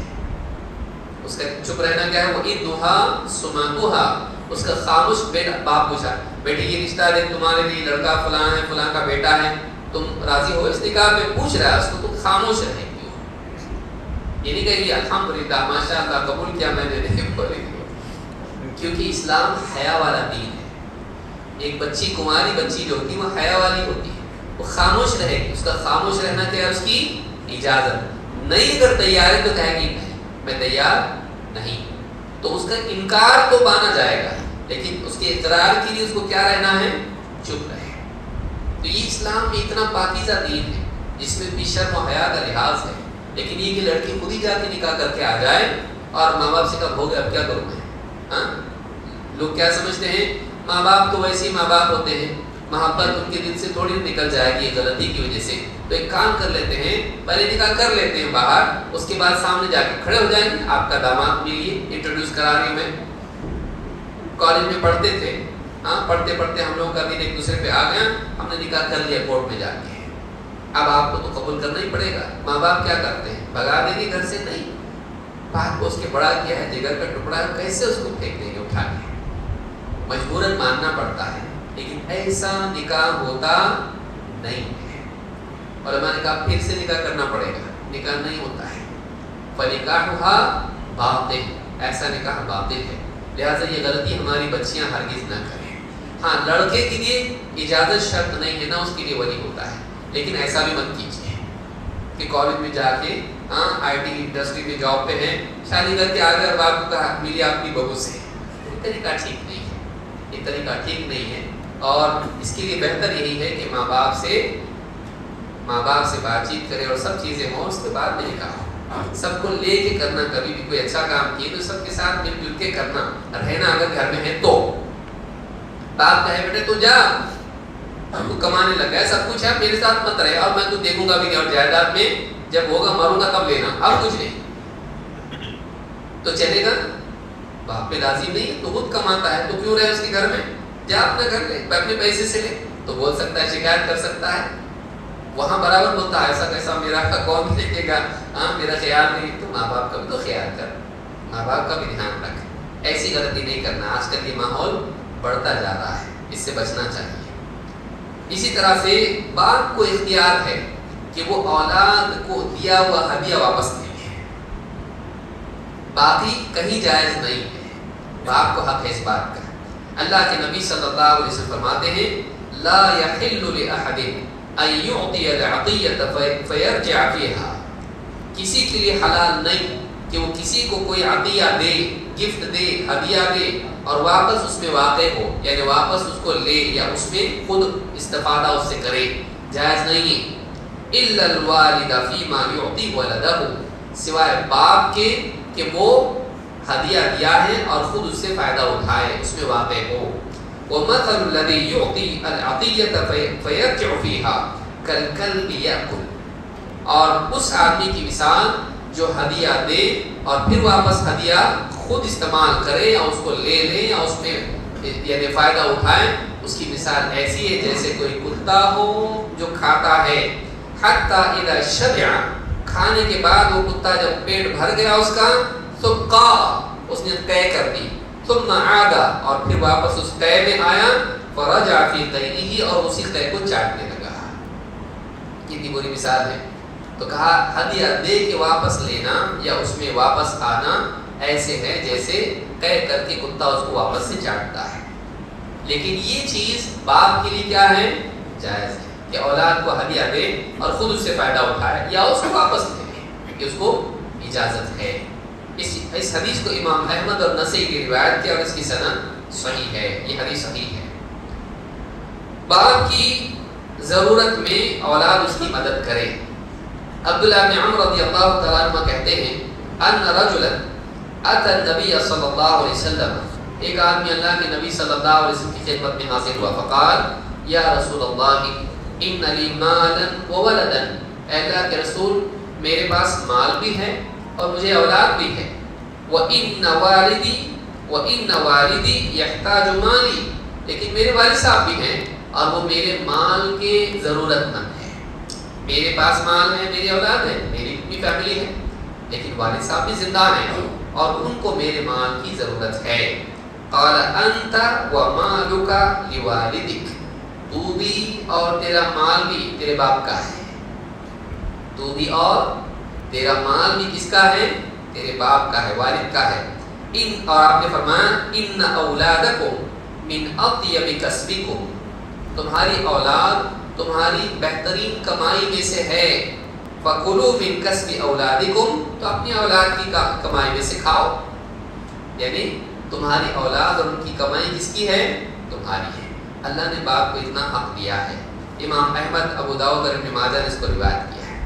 اس کا چپ رہنا کیا ہے؟ وہ عدھا سمعتھا، اس کا خاموش بیٹا، باپ پوچھا بیٹی یہ رشتہ دے تمہارے لیے، لڑکا فلاں ہے، فلاں کا بیٹا ہے، تم راضی ہو اس نکاح پہ؟ پوچھ رہا ہے اس کو، تم خاموش رہے کیوں؟ یہ نہیں کہیں گے الحمدللہ ماشاء اللہ قبول کیا میں نے، نہیں بولے گی، کیونکہ اسلام حیا والا دین ہے۔ ایک بچی، کنواری بچی جو ہوتی ہے وہ حیا والی ہوتی ہے، وہ خاموش رہے گی، اس کا خاموش رہنا کیا ہے؟ اس کی اجازت نہیں۔ اگر تیار ہے تو کہے گی نہیں میں تیار نہیں، تو اس کا انکار تو مانا جائے گا، لیکن اس کے اقرار کے لیے اس کو کیا رہنا ہے؟ چپ رہے۔ تو یہ اسلام میں اتنا پاکیزہ دین ہے جس میں بھی شرم و حیا کا لحاظ ہے، لیکن یہ کہ لڑکی خود ہی جا کے نکاح کر کے آ جائے اور ماں باپ سے کب ہو گیا اب کیا کروں میں؟ ہاں، لوگ کیا سمجھتے ہیں ماں باپ تو ویسے ہی ماں باپ ہوتے ہیں، محبت ان کے دل سے تھوڑی نکل جائے گی غلطی کی وجہ سے، تو ایک کام کر لیتے ہیں، پہلے نکاح کر لیتے ہیں باہر، اس کے بعد سامنے جا کے کھڑے ہو جائیں گے، آپ کا داماد ملیے، انٹروڈیوس کرا رہی ہوں میں۔ کالج میں پڑھتے تھے، ہاں، پڑھتے پڑھتے ہم لوگوں کا دل ایک دوسرے پہ آ گیا، ہم نے نکاح کر لیا کورٹ میں جا کے، اب آپ کو تو قبول کرنا ہی پڑے گا۔ ماں باپ کیا کرتے ہیں؟ بھگا دیں گے گھر سے؟ نہیں، بات کو اس کے بڑا کیا ہے، جگر کا ٹکڑا ہے، کیسے اس کو پھینک دیں گے اٹھا کے؟ مجبوراً ماننا پڑتا ہے، لیکن ایسا نکاح ہوتا نہیں ہے۔ علماء نے کہا پھر سے نکاح کرنا پڑے گا، نکاح نہیں ہوتا ہے۔ فنکاحها باطل، ایسا نکاح باطل ہے، لہٰذا یہ غلطی ہماری بچیاں ہرگز نہ کریں۔ ہاں، لڑکے کے لیے اجازت شرط نہیں ہے، نہ اس کے لیے ولی ہوتا ہے، لیکن ایسا بھی مت کیجیے کہ کالج میں جا کے، ہاں، آئی ٹی انڈسٹری میں جاب پہ ہیں، شادی کر کے آ گئے اور باپ کو کہا میری آپ کی بہو سے، یہ طریقہ ٹھیک نہیں ہے، یہ طریقہ ٹھیک نہیں ہے۔ اور اس کے لیے بہتر یہی ہے کہ ماں باپ سے بات چیت کرے اور سب چیزیں ہوں، اس کے بعد میں نکاح ہو۔ سب کو لے کے کرنا، کبھی بھی کوئی اچھا کام کیے تو سب کے ساتھ مل جل کے کرنا، رہنا اگر گھر میں ہے تو۔ باپ کہے بیٹے تو جا، تو کمانے لگ گیا، سب کچھ ہے، میرے ساتھ مت رہے، اور میں تو دیکھوں گا بھی نہیں، اور جائیداد میں جب ہوگا مروں گا تب لینا، اب کچھ نہیں، تو چلے گا؟ باپ پہ راضی نہیں، تو خود کماتا ہے، تو کیوں رہے اس کے گھر میں؟ جا اپنا گھر لے، اپنے پیسے سے لے، تو بول سکتا ہے، شکایت کر سکتا ہے، وہاں برابر ہوتا ہے، ایسا کیسا میرا کون دیکھے گا، ہاں، میرا خیال نہیں، تو ماں باپ کا بھی تو خیال کر، ماں باپ کا بھی دھیان رکھ، ایسی غلطی نہیں کرنا۔ آج کل یہ ماحول بڑھتا جا رہا ہے، اس سے بچنا چاہیے۔ اسی طرح سے باپ کو اختیار ہے کہ وہ اولاد کو دیا ہوا ہدیہ واپس لے لے، باقی کہیں جائز نہیں ہے، باپ کو حق ہے اس بات کا۔ اللہ کے نبی صلی اللہ علیہ وسلم فرماتے ہیں لا يحل لأحد ان يعطي العطية فيرجع فيها، کسی کے لیے حلال نہیں کہ وہ کسی کو کوئی عطیہ دے، گفٹ دے، ہدیہ دے اور واپس اس میں واقع ہو، یعنی واپس اس کو لے یا اس میں خود استفادہ اس سے کرے، جائز نہیں ہے۔ الا الوالد فيما يعطي ولده، سوائے باپ کے کہ وہ ہدیہ دیا ہے اور خود اس سے فائدہ اٹھائے، اس میں واقع ہو۔ وَمَثَلُ الَّذِي يُعْطِي الْعَطِيَّةَ فَيَرْجِعُ فِيهَا كَالْكَلْبِ يَأْكُلُ، اور اس آدمی کی مثال جو ہدیہ دے اور پھر واپس ہدیہ خود استعمال کرے یا اس کو لے لے یا اس میں یعنی فائدہ اٹھائے، اس کی مثال ایسی ہے جیسے کوئی کتا ہو جو کھاتا ہے، حَتَّى إِذَا شَبِعَ، کھانے کے بعد وہ کتا جب پیٹ بھر گیا اس کا، تو قَا، اس نے قے کر دی، ثم عاد اور پھر واپس اس قے میں آیا، فرجع فی قیئہ اور اسی قے کو چاٹنے لگا۔ کتنی بری مثال ہے۔ تو کہا ہدیہ دے کے واپس لینا یا اس میں واپس آنا ایسے ہے جیسے قے کر کے کتا اس کو واپس سے چاٹتا ہے۔ لیکن یہ چیز باپ کے لیے کیا ہے؟ جائز ہے کہ اولاد کو ہدیہ دے اور خود اس سے فائدہ اٹھائے یا اس کو واپس لے لے، کہ اس کو اجازت ہے۔ اس حدیث کو امام احمد اور نسائی کی روایت کی اور اس کی سند صحیح ہے، یہ حدیث صحیح ہے۔ باپ کی ضرورت میں اولاد اس کی مدد کرے۔ عبداللہ بن عمر رضی اللہ تعالیٰ عنہ کہتے ہیں ان رجلا اتى النبي صلی اللہ علیہ وسلم، ایک آدمی اللہ کے نبی صلی اللہ علیہ وسلم کی خدمت میں حاضر ہوا، فقال یا رسول اللہ ان لی مالا وولدا، اے اللہ کے رسول میرے پاس مال بھی ہے اور مجھے اولاد بھی ہے، وَإِنَّ وَالِدِي يَحْتَاجُ مَالِي، لیکن میرے والد صاحب بھی ہیں اور وہ میرے مال کے ضرورت مند ہیں۔ میرے پاس مال ہے، میری اولاد ہے، میری بھی فیملی ہے، لیکن والد صاحب بھی زندہ ہیں اور ان کو میرے مال کی ضرورت ہے۔ قال انت ومالک لوالدک، تو بھی اور تیرا مال بھی تیرے باپ کا ہے، تو بھی اور تیرا مال بھی کس کا ہے؟ تیرے باپ کا ہے، والد کا ہے۔ اور آپ نے فرمایا ان اولادکم من اطیب کسبکم، تمہاری اولاد تمہاری بہترین کمائی میں سے ہے، فکلوا من کسب اولادکم، تو اپنی اولاد کی کمائی میں سے کھاؤ، یعنی تمہاری اولاد اور ان کی کمائی کس کی ہے؟ تمہاری ہے۔ اللہ نے باپ کو اتنا حق دیا ہے۔ امام احمد، ابو داؤد اور ابن ماجہ نے اس کو روایت کیا ہے۔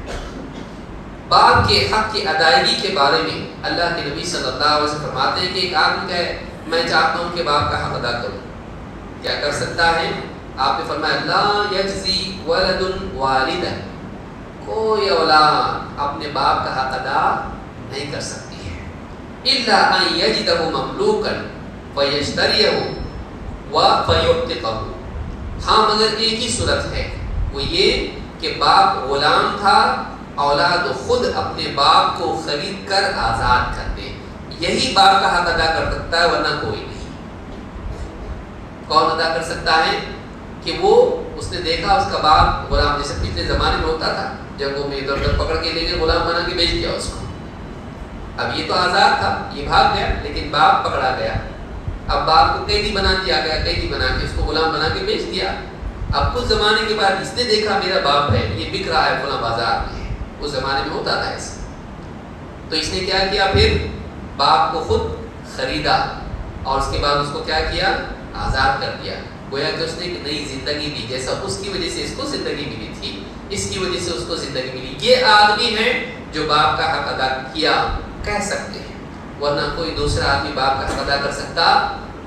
باپ کے حق کی ادائیگی کے بارے میں اللہ کے نبی صلی اللہ علیہ وسلم فرماتے ہیں کہ ایک آدمی کہے میں چاہتا ہوں کہ باپ کا حق ادا کروں، کیا کر سکتا ہے؟ آپ نے فرمایا لا یجزی ولد والدہ، کوئی اولاد اپنے باپ کا حق ادا نہیں کر سکتی ہے، الا ان یجدہ مملوکا فیشتریہ فیعتقہ، ہاں مگر ایک ہی صورت ہے، وہ یہ کہ باپ غلام تھا، اولاد خود اپنے باپ کو خرید کر آزاد کر دے، یہی باپ کا حق ادا کر سکتا ہے، ورنہ کوئی نہیں۔ کون ادا کر سکتا ہے؟ کہ وہ اس نے دیکھا اس کا باپ غلام، جیسے پچھلے زمانے میں ہوتا تھا، جب وہ ادھر ادھر پکڑ کے لے گئے غلام بنا کے بیچ دیا اس کو، اب یہ تو آزاد تھا، یہ بھاگ گیا، لیکن باپ پکڑا گیا، اب باپ کو قیدی بنا دیا گیا، قیدی بنا کے اس کو غلام بنا کے بیچ دیا۔ اب کچھ زمانے کے بعد اس نے دیکھا میرا باپ ہے، یہ بک رہا ہے فلاں بازار میں، اس زمانے میں ہوتا تھا ایسا، تو اس نے کیا کیا؟ پھر باپ کو خود خریدا اور اس کے بعد اس کو کیا کیا؟ آزاد کر دیا، گویا کہ اس نے ایک نئی زندگی دی، جیسا اس کی وجہ سے اس کو زندگی ملی تھی، اس کی وجہ سے اس کو زندگی ملی۔ یہ آدمی ہے جو باپ کا حق ادا کیا، کہہ سکتے ہیں، ورنہ کوئی دوسرا آدمی باپ کا حق ادا کر سکتا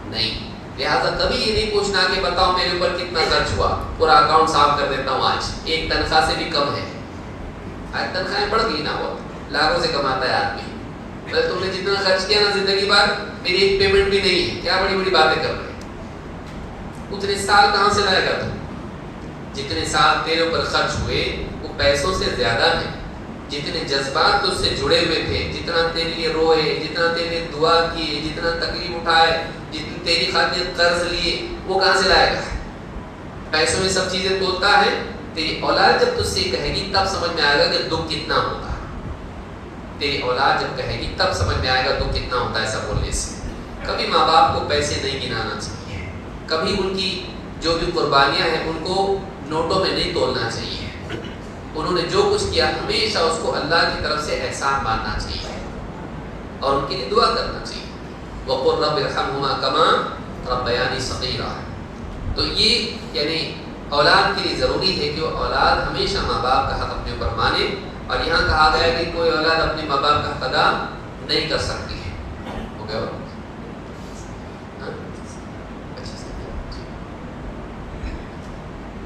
نہیں۔ لہٰذا کبھی یہ نہیں پوچھنا کہ بتاؤ میرے اوپر کتنا خرچ ہوا، پورا اکاؤنٹ صاف کر دیتا ہوں آج، ایک تنخواہ سے بھی کم ہے، آج تنخواہیں بڑھ گئی نا، وہ لاکھوں سے کماتا ہے آدمی، بس تم نے جتنا خرچ کیا نا زندگی بھر، میری ایک پیمنٹ بھی نہیں ہے، کیا بڑی بڑی باتیں کر رہے ہیں، اتنے سال کہاں سے لائے گا تم؟ جتنے سال تیرے اوپر خرچ ہوئے وہ پیسوں سے زیادہ ہیں، جتنے جذبات تجھ سے جڑے ہوئے تھے، جتنا تیرے لیے روئے، جتنا تیرے لیے دعا کیے، جتنا تکلیف اٹھائے، جتنی تیری خاطر قرض لیے، وہ کہاں سے لائے گا؟ پیسوں میں سب چیزیں تولتا ہے۔ تیری اولاد جب تجھ سے کہے گی تب سمجھ میں آئے گا کہ دکھ کتنا ہوتا ہے، تیری اولاد جب کہے گی تب سمجھ میں آئے گا دکھ کتنا ہوتا ہے ایسا بولنے سے۔ کبھی ماں باپ کو پیسے نہیں گنانا چاہیے، کبھی ان کی جو بھی قربانیاں ہیں ان کو نوٹوں میں نہیں تولنا چاہیے، انہوں نے جو کچھ کیا ہمیشہ اس کو اللہ کی طرف سے احسان ماننا چاہیے اور ان کے لیے دعا کرنا چاہیے۔ وَقُلْ رَبِّ ارْحَمْهُمَا كَمَا رَبَّيَانِي صَغِيرًا۔ تو یہ یعنی اولاد کے لیے ضروری ہے کہ وہ اولاد ہمیشہ ماں باپ کا حق اپنے اوپر مانے، اور یہاں کہا گیا ہے کہ کوئی اولاد اپنے ماں باپ کا حق ادا نہیں کر سکتی ہے۔ ہو گیا؟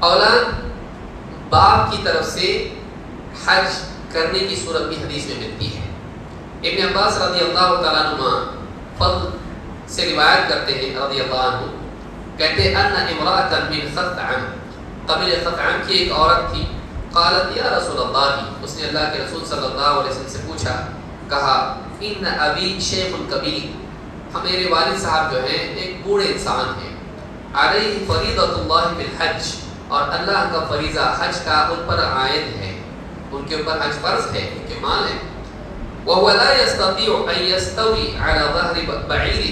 اولاد باپ کی طرف سے حج کرنے کی صورت بھی حدیث میں ملتی ہے۔ ابن عباس رضی اللہ تعالیٰ عنہ فضل سے روایت کرتے ہیں رضی اللہ عنہ، کہتے ہیں ان امرأة من خطعم، قبیل خطعم کی ایک عورت تھی، قالت یا رسول اللہ، اس نے اللہ کے رسول صلی اللہ علیہ وسلم سے پوچھا، کہا ان ابی شیخ کبیر، میرے والد صاحب جو ہیں ایک بوڑھے انسان ہیں، علیہ فریضۃ اللہ بالحج، اور اللہ کا فریضہ حج کا ان پر عائد ہے، ان کے اوپر حج فرض ہے، ان کے مال ہے۔ وَهُوَ لَا يَسْتَطِيعُ أَن يَسْتَوِي عَلَى ظَهْرِ بَعِيرِهِ،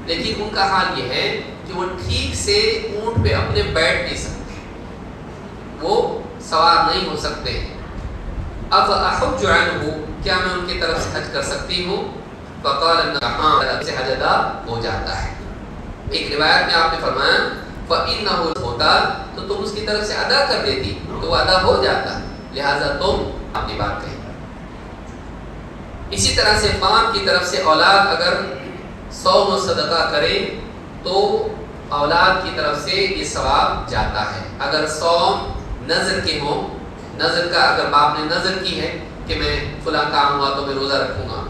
لیکن ان کا حال یہ ہے کہ وہ ٹھیک سے اونٹ پہ اپنے بیٹھ نہیں سکتے، وہ سوار نہیں ہو سکتے۔ أَفَأَحُجُّ عَنْهُ، کیا میں ان کی طرف سے حج کر سکتی ہوں؟ فقال ہاں، سے حج ادا ہو جاتا ہے۔ ایک روایت میں آپ نے فرمایا فَإِنَّهُ ہوتا تو تم اس کی طرف سے ادا کر دیتی تو وہ ادا ہو جاتا، لہٰذا تم اپنی بات کہیں۔ اسی طرح سے باپ کی طرف سے اولاد اگر 100 صدقہ کرے تو اولاد کی طرف سے یہ ثواب جاتا ہے۔ اگر 100 نظر کے ہوں، نظر کا اگر باپ نے نظر کی ہے کہ میں فلاں کام ہوا تو میں روزہ رکھوں گا،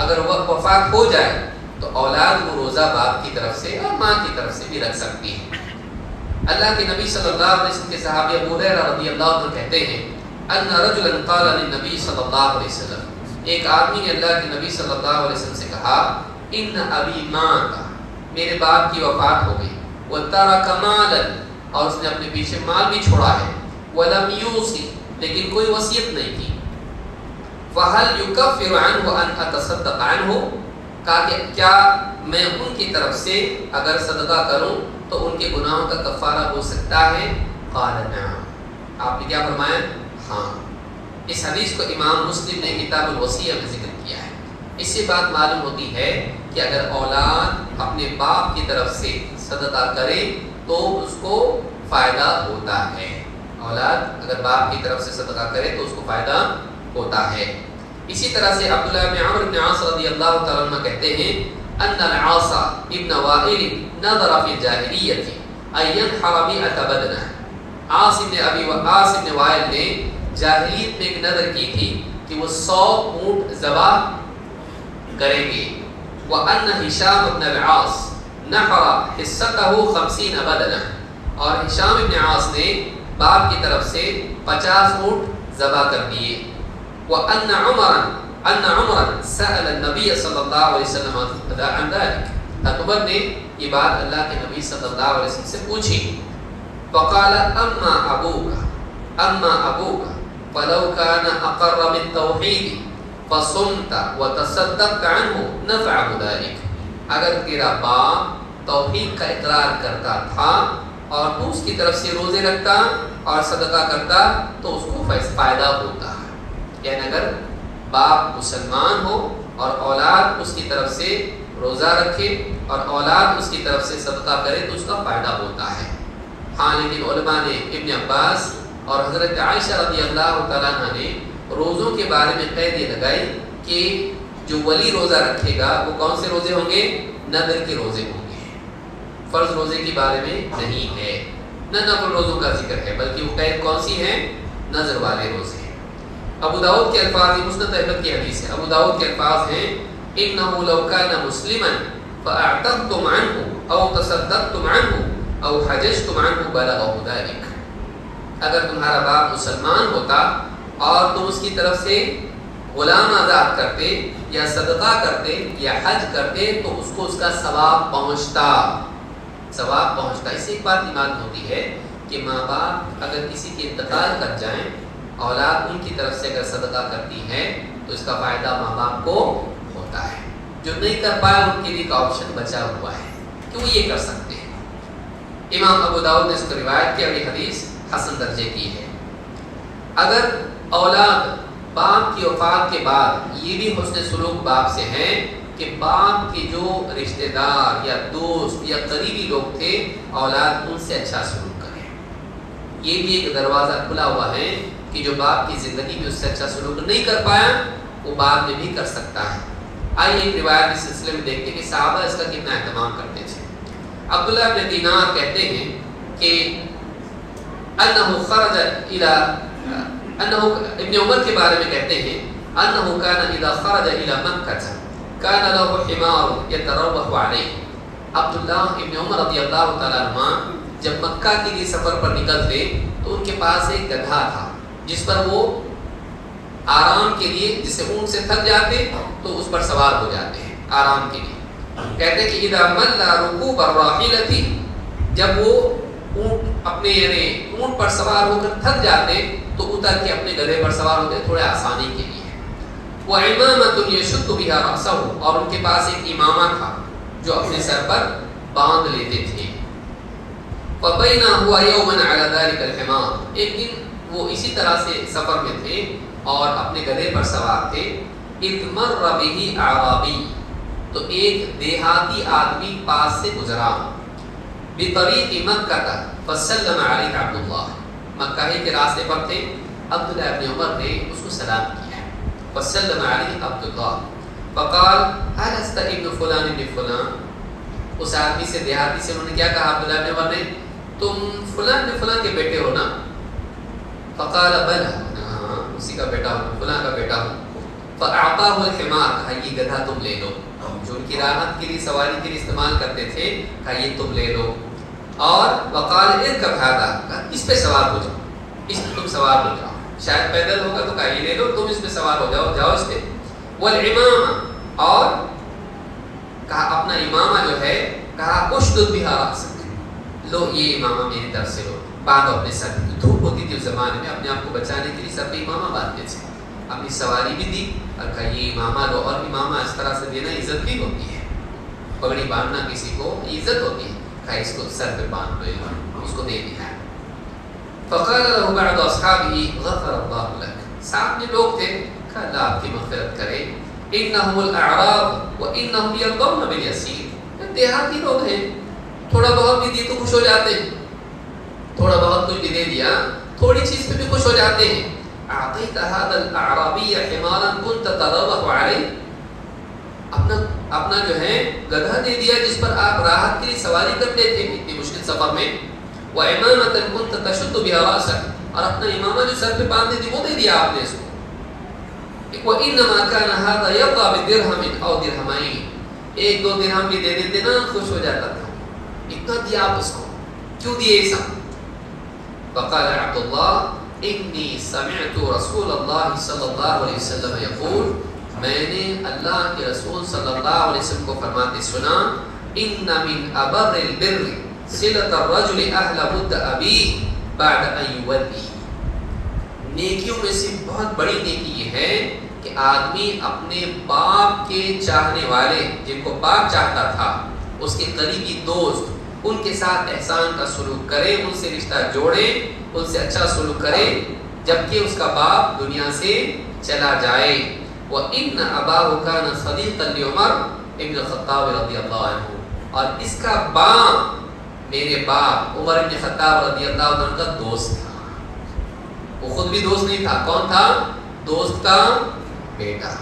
اگر وہ وفات ہو جائے تو اولاد وہ روزہ باپ کی طرف سے اور ماں کی طرف سے بھی رکھ سکتی ہے۔ اللہ کے نبی صلی اللہ علیہ وسلم کے صحابی ابو ہریرہ رضی اللہ عنہ کہتے ہیں ان رجلا قال للنبی صلی اللہ علیہ وسلم، ایک آدمی نے اللہ کے نبی صلی اللہ علیہ وسلم سے کہا ان ابی مات، میرے باپ کی وفات ہو گئی، وترک مالا، اور اس نے اپنے پیچھے مال بھی چھوڑا ہے، ولم یوصی، لیکن کوئی وصیت نہیں کی، فہل یکفر عنہ ان اتصدق عنہ، کہا کہ کیا میں ان کی طرف سے اگر صدقہ کروں تو ان کے گناہوں کا کفارہ ہو سکتا ہے؟ قال نعم، آپ نے کیا فرمایا؟ ہاں۔ اس حدیث کو امام مسلم نے کتاب الوصیہ میں ذکر کیا ہے۔ اس سے بات معلوم ہوتی ہے کہ اگر اولاد اپنے باپ کی طرف سے صدقہ کرے تو اس کو فائدہ ہوتا ہے، اولاد اگر باپ کی طرف سے صدقہ کرے تو اس کو فائدہ ہوتا ہے۔ اسی طرح سے عبداللہ بن عمرو بن عاص رضی اللہ تعالیٰ عنہ کہتے ہیں ان العاص ابن وائل نظر فی الجاہلیۃ ان ينحر 100 بدنہ، عاص ابن وائل نے جاہلیت میں ایک نظر کی تھی کہ وہ 100 اونٹ ذبح کریں گے۔ وَأَنَّ هِشَامَ بْنَ الْعَاصِ نَحَرَ حِصَّتَهُ 50 بَدَنًا، اور ہشام ابن عاص نے باپ کی طرف سے 50 اونٹ ذبح کر دیے۔ وَأَنَّ عُمَرًا سَأَلَ النَّبِيَّ صلی اللہ علیہ وسلم عن ذلك، عمر نے یہ بات اللہ کے نبی صلی اللہ علیہ وسلم سے پوچھی، فقال اما ابوک فلو كان اقر بالتوحید فصمت وتصدقت عنه نفعه ذلك، اگر تیرا باپ توحید کا اقرار کرتا تھا اور تو اس کی طرف سے روزے رکھتا اور صدقہ کرتا تو اس کو فائدہ ہوتا ہے، یعنی اگر باپ مسلمان ہو اور اولاد اس کی طرف سے روزہ رکھے اور اولاد اس کی طرف سے صدقہ کرے تو اس کا فائدہ ہوتا ہے۔ ہاں لیکن علماء نے ابن عباس اور حضرت عائشہ رضی اللہ تعالیٰ عنہ نے روزوں کے بارے میں قید یہ لگائی کہ جو ولی روزہ رکھے گا وہ کون سے روزے ہوں گے؟ نذر کے روزے ہوں گے، فرض روزے کے بارے میں نہیں ہے، نہ نفل روزوں کا ذکر ہے، بلکہ وہ قید کون سی ہے؟ نذر والے روزے۔ ابو داؤد کے الفاظ، مسند احمد کی حدیث ہے، ابو داؤد کے الفاظ ہیں انه لو كان مسلما فاعتقتم عنه او تصدقتم عنه او حججتم عنه بلغه ذلك، اگر تمہارا باپ مسلمان ہوتا اور تم اس کی طرف سے غلام آزاد کرتے یا صدقہ کرتے یا حج کرتے تو اس کو اس کا ثواب پہنچتا۔ اس سے ایک بات معلوم ہوتی ہے کہ ماں باپ اگر کسی کے انتقال کر جائیں، اولاد ان کی طرف سے اگر صدقہ کرتی ہے تو اس کا فائدہ ماں باپ کو ہوتا ہے، جو نہیں کر پائے ان کے لیے کا آپشن بچا ہوا ہے کہ وہ یہ کر سکتے ہیں۔ امام ابو داؤد نے اس کو روایت کی اور یہ حدیث حسن درجے کی ہے۔ اگر اولاد باپ کی وفات کے بعد یہ بھی حسن سلوک باپ سے ہے کہ باپ کے جو رشتہ دار یا دوست یا قریبی لوگ تھے اولاد ان سے اچھا سلوک کرے، یہ بھی ایک دروازہ کھلا ہوا ہے کہ جو باپ کی زندگی میں اس سے اچھا سلوک نہیں کر پایا وہ بعد میں بھی کر سکتا ہے۔ آئیے ایک روایت اس سلسلے میں دیکھتے ہیں کہ صحابہ اس کا کتنا اہتمام کرتے تھے۔ عبداللہ بن دینار کہتے ہیں کہ ابن عمر کے بارے میں کہتے ہیں انه كان اذا خرج الى مكة كان له حمار يتروح عليه، عبداللہ ابن عمر رضی اللہ تعالیٰ عنہ جب مکہ کے لیے سفر پر نکلتے تو ان کے پاس ایک گدھا تھا جس پر وہ آرام کے لیے، جسے اونٹ سے تھک جاتے تو اس پر سوار ہو جاتے ہیں آرام کے لیے، کہتے کہ اذا مل رکوب الراحلۃ، جب وہ اونٹ اپنے یعنی اونٹ پر سوار ہو کر تھک جاتے تو اتر کے اپنے گدھے پر سوار ہوتے تھوڑے آسانی کے لیے. وعمامۃ یشد بها رأسہ، اور ان کے پاس ایک امامہ تھا جو اپنے سر پر باندھ لیتے تھے. فبینا ہوا یوما علی ذلک الحمار، ایک دن وہ اسی طرح سے سفر میں تھے اور اپنے گدھے پر سوار تھے. اذ مر بہ اعرابی، تو ایک دیہاتی آدمی پاس سے گزرا. بطریق مکہ فسلم علیہ عبداللہ، مکہ ہی کے راستے پر تھے. عبداللہ ابن عمر نے اس کو سلام کیا. فسلم علیہ عبداللہ فقال الست ابن فلان ابن فلان، اس آدمی سے دیہاتی سے انہوں نے کیا کہا عبداللہ ابن عمر نے، تم فلان ابن فلان کے بیٹے ہو نا؟ فقال بلى، ہاں اسی کا بیٹا ہوں، فلان کا بیٹا ہوں. فاعطاه الحمار، کہا یہ گدھا تم لے لو، جو ان کی راحت کے لیے سواری کے لیے استعمال کرتے تھے، کہا یہ تم لے لو. اور وقال اركب هذا، کہا اس پہ سوار ہو جاؤ، اس پہ تم سوار ہو جاؤ، شاید پیدل ہوگا تو کہا یہ لے لو، تم اس پہ سوار ہو جاؤ، جاؤ اس پہ. والعمامہ، اور کہا اپنا امامہ جو ہے، کہا اشدد بها رأسك، لو یہ امامہ میری طرف سے لو، باندھو اپنے سر پہ. دھوپ ہوتی تھی اس زمانے میں، اپنے آپ کو بچانے کے لیے سر پہ امامہ باندھتے تھے. اپنی سواری بھی دی اور کہا یہ امامہ لو. اور امامہ اس طرح سے دینا عزت بھی ہوتی ہے، پگڑی باندھنا کسی کو عزت ہوتی ہے. کہا اس کو سر پہ باندھ دو، اس کو دے دیا. فقال له بعض اصحابه غفر الله لك، ساتھ میں لوگ تھے، کہا اللہ آپ کی مغفرت کرے. انهم الاعراب وانهم يرضون باليسير، دیہاتی لوگ ہیں، تھوڑا بہت بھی دی تو خوش ہو جاتے ہیں، تھوڑا بہت کچھ بھی دے دیا تھوڑی چیز پہ بھی خوش ہو جاتے ہیں. اعطيت هذا الاعرابي حمارا كنت تروح عليه، اپنا جو ہے گدھا دے دیا جس پر آپ راحت کے لیے سواری کرتے تھے اتنی مشکل سفر میں. وعمامة كنت تشد بها رأسك، اور اپنا امامہ جو سر پہ باندھے تھی وہ دے دیا آپ نے اس کو. وانما كان هذا يرضى بدرهم او درهمين، ایک دو درہم بھی دے دیتے نا خوش ہو جاتا تھا. اتنا دیا آپ اس کو، کیوں دیے ایسا؟ فقال عبد الله انی سمعت رسول اللہ صلی اللہ علیہ وسلم یقول، میں نے اللہ کے رسول صلی اللہ علیہ وسلم کو فرماتے سنا، ان من ابر البر صلۃ الرجل اہل ود ابیہ بعد ان یولی، نیکیوں میں سے بہت بڑی نیکی یہ ہے کہ آدمی اپنے باپ کے چاہنے والے، جن کو باپ چاہتا تھا، اس کے قریبی دوست، ان کے ساتھ احسان کا سلوک کرے، ان سے رشتہ جوڑے، ان سے اچھا سلوک کرے جبکہ اس کا باپ دنیا سے چلا جائے. وَإِنَّ أَبَاهُ كَانَ صَدِيقًا لِعُمَرَ ابن الخطاب رضی اللہ عنہ، اور اس کا باپ میرے باپ عمر ابن خطاب رضی اللہ عنہ کا دوست تھا. وہ خود بھی دوست نہیں تھا، کون تھا؟ دوست کا بیٹا.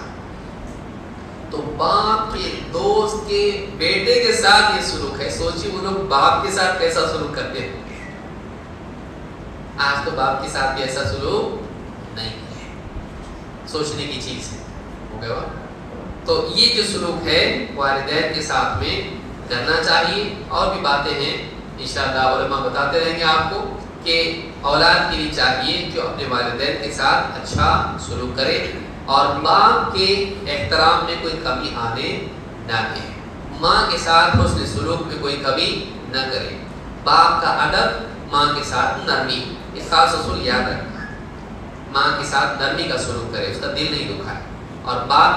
تو باپ کے دوست کے بیٹے کے ساتھ یہ سلوک ہے. سوچیے وہ لوگ باپ کے ساتھ کیسا سلوک کرتے ہیں. آج تو باپ کے ساتھ بھی ایسا سلوک نہیں ہے، سوچنے کی چیز ہے. ہو گیا. تو یہ جو سلوک ہے والدین کے ساتھ میں کرنا چاہیے. اور بھی باتیں ہیں انشاءاللہ علماء بتاتے رہیں گے آپ کو کہ اولاد کے لیے چاہیے کہ اپنے والدین کے ساتھ اچھا سلوک کرے اور باپ کے احترام میں کوئی کمی آنے نہ دے. ماں کے ساتھ حسن سلوک میں کوئی کمی نہ کرے. باپ کا ادب، ماں کے ساتھ نرمی، اس خاص اصول یاد رکھنا ہے. ماں کے ساتھ نرمی کا سلوک کرے، اس کا دل نہیں دکھائے. اور باپ